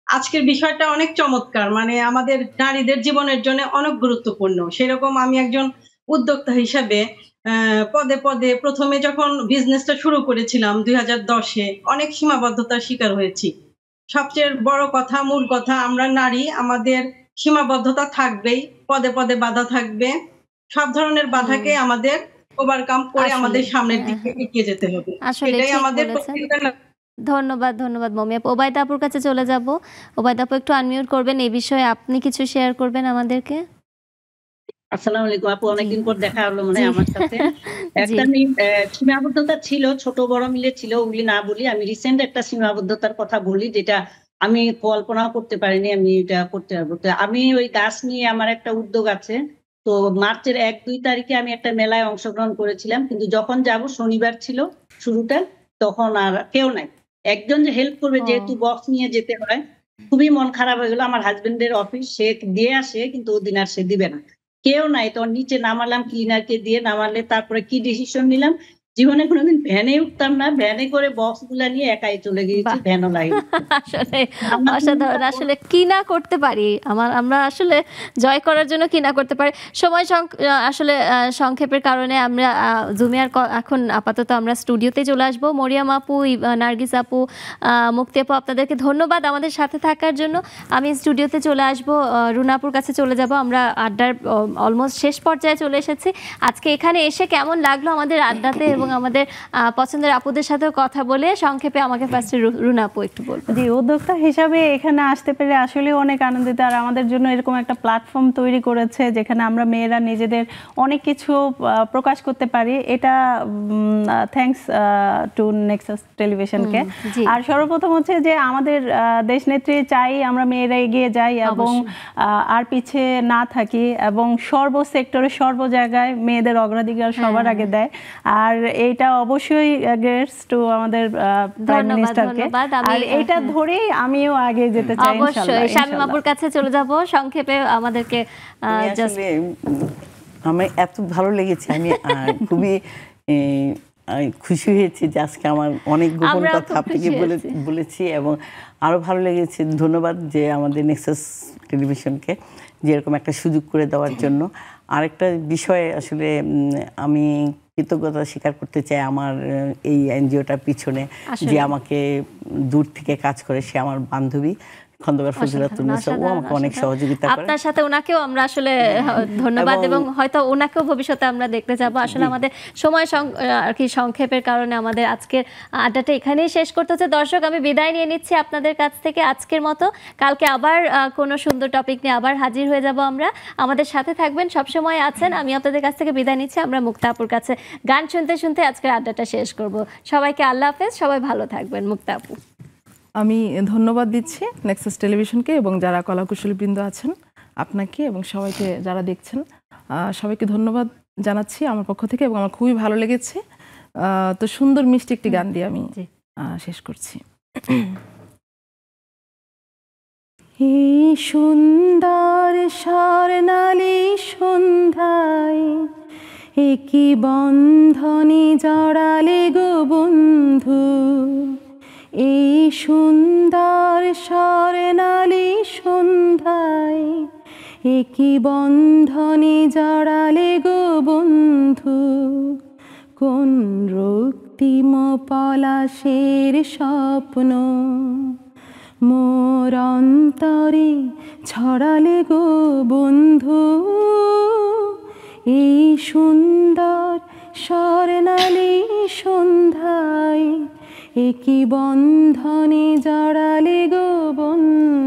আজকের বিষয়টা অনেক চমৎকার, মানে আমাদের নারীদের জীবনের জন্য অনেক গুরুত্বপূর্ণ। সেরকম আমি একজন উদ্যোক্তা হিসাবে পদে পদে প্রথমে যখন বিজনেসটা শুরু করেছিলাম 2010-এ অনেক সীমাবদ্ধতার শিকার হয়েছি। সবচেয়ে বড় কথা, মূল কথা, আমরা নারী, আমাদের সীমাবদ্ধতা থাকবেই, পদে পদে বাধা থাকবে। সব ধরনের বাধাকে আমাদের ওভারকাম করে আমাদের সামনের দিকে এগিয়ে যেতে হবে। এটাই আমাদের ধন্যবাদ ধন্যবাদ মমি আপু। ওবায়দা আপুর কাছে চলে যাব। ওবায়দা আপু একটু আনমিউট করবেন, এই বিষয়ে আপনি কিছু শেয়ার করবেন আমাদেরকে। আসসালামু আলাইকুম আপু, অনেকদিন পর দেখা হলো মনে হয় আমার সাথে। একটা সীমাবদ্ধতা ছিল, ছোট বড় মিলে ছিল, ওগুলি না বলি। আমি রিসেন্ট একটা সীমাবদ্ধতার কথা বলি, যেটা আমি কল্পনাও করতে পারিনি আমি এটা করতে পারবো। আমি ওই গাছ নিয়ে আমার একটা উদ্যোগ আছে। তো মার্চের 1-2 তারিখে আমি একটা মেলায় অংশগ্রহণ করেছিলাম, কিন্তু যখন যাব শনিবার ছিল শুরুটা, তখন আর কেউ নাই। একজন যে হেল্প করবে, যেহেতু বক্স নিয়ে যেতে হয়, খুবই মন খারাপ হয়ে গেল। আমার হাজবেন্ডের অফিস, সে দিয়ে আসে, কিন্তু ওদিন আর সে দিবে না, কেউ নাই। তখন নিচে নামালাম, ক্লিনারকে দিয়ে নামালে তারপরে কি ডিসিশন নিলাম, জীবনে কোনোদিন ভ্যানে উঠতাম না, ভ্যানে করে বক্স গুলা নিয়ে একাই চলে গিয়েছি, ভ্যানও লাগে। আসলে অসাধারণ। আসলে কি না করতে পারি, আমরা আসলে জয় করার জন্য কি না করতে পারি। সময় আসলে সংক্ষেপের কারণে আমরা জুমিয়ার এখন আপাতত আমরা স্টুডিওতে চলে আসবো। মরিয়াম আপু, নার্গিস আপু, মুক্তি আপু, আপনাদেরকে ধন্যবাদ আমাদের সাথে থাকার জন্য। আমি স্টুডিওতে চলে আসবো, রুনাপুর কাছে চলে যাব। আমরা আড্ডার অলমোস্ট শেষ পর্যায়ে চলে এসেছি। আজকে এখানে এসে কেমন লাগলো আমাদের আড্ডাতে এবং আমাদের পছন্দের আপুদের সাথেও কথা বলে? সংক্ষেপে আমাকে ফার্স্টে রুনা আপু একটু বলবেন। জি, উদ্যোক্তা হিসাবে এখানে আসতে পেরে আসলে অনেক আনন্দিত। আর আমাদের জন্য এরকম একটা প্ল্যাটফর্ম তৈরি করেছে যেখানে আমরা মেয়েরা নিজেদের অনেক কিছু প্রকাশ করতে পারি। এটা থ্যাঙ্কস টু নেক্সাস টেলিভিশনকে। আর সর্বপ্রথম হচ্ছে যে আমাদের দেশনেত্রী চাই আমরা মেয়েরা এগিয়ে যাই এবং আর পিছিয়ে না থাকি, এবং সর্ব সেক্টরে সর্ব জায়গায় মেয়েদের অগ্রাধিকার সবার আগে দেয়। আর এইটা অবশ্যই গ্রেটস টু আমাদের প্রাইম মিনিস্টারকে। আর এটা ধরেই আমিও আগে যেতে চাই ইনশাআল্লাহ। অবশ্যই শামীম আপুর কাছে চলে যাব। সংক্ষেপে আমাদেরকে আমার এত ভালো লেগেছে, আমি খুবই খুশি হয়েছি যে আজকে আমার অনেক গোপন কথা আপনাকে বলেছি, এবং আরো ভালো লেগেছে। ধন্যবাদ যে আমাদের নেক্সাস টেলিভিশনকে যেরকম একটা সুযোগ করে দেওয়ার জন্য। আরেকটা বিষয় আসলে আমি কৃতজ্ঞতা স্বীকার করতে চাই আমার এই এনজিওটার পিছনে, যে আমাকে দূর থেকে কাজ করে, সে আমার বান্ধবী, খন্দকার ফজিলাতুন্নেসা, ও আমাকে অনেক সহযোগিতা করে। আপনার সাথে ওনাকেও আমরা আসলে ধন্যবাদ, এবং হয়তো ওনাকেও ভবিষ্যতে আমরা দেখতে যাব। আসলে আমাদের সময় আর কি সংক্ষেপের কারণে আমাদের আজকের আড্ডাটা এখানেই শেষ করতে হচ্ছে। দর্শক, আমি বিদায় নিয়ে নিচ্ছি আপনাদের কাছ থেকে আজকের মতো। কালকে আবার কোনো সুন্দর টপিক নিয়ে আবার হাজির হয়ে যাব আমরা। আমাদের সাথে থাকবেন, সবসময় আছেন। আমি আপনাদের কাছ থেকে বিদায় নিচ্ছি। আমরা মুক্তা আপুর কাছে গান শুনতে শুনতে আজকের আড্ডাটা শেষ করব। সবাইকে আল্লাহ হাফেজ, সবাই ভালো থাকবেন। মুক্তা আপু, আমি ধন্যবাদ দিচ্ছি নেক্সাস টেলিভিশনকে এবং যারা কলাকুশলীবৃন্দ আছেন, আপনাকে এবং সবাইকে যারা দেখছেন, সবাইকে ধন্যবাদ জানাচ্ছি আমার পক্ষ থেকে, এবং আমার খুবই ভালো লেগেছে। তো সুন্দর মিষ্টি একটি গান দিয়ে আমি শেষ করছি। এই সুন্দর স্বর্ণালী সন্ধ্যায় একই বন্ধনে জড়ালে গো বন্ধু, এই সুন্দর স্বর্ণালী সন্ধ্যায় একই বন্ধনে জড়ালে গো বন্ধু, কোন রক্তিম পলাশের স্বপ্ন মোর অন্তরে ছড়ালে গো বন্ধু, এই সুন্দর স্বর্ণালী সন্ধ্যায় একই বন্ধনে জড়ালে গো বন্ধু।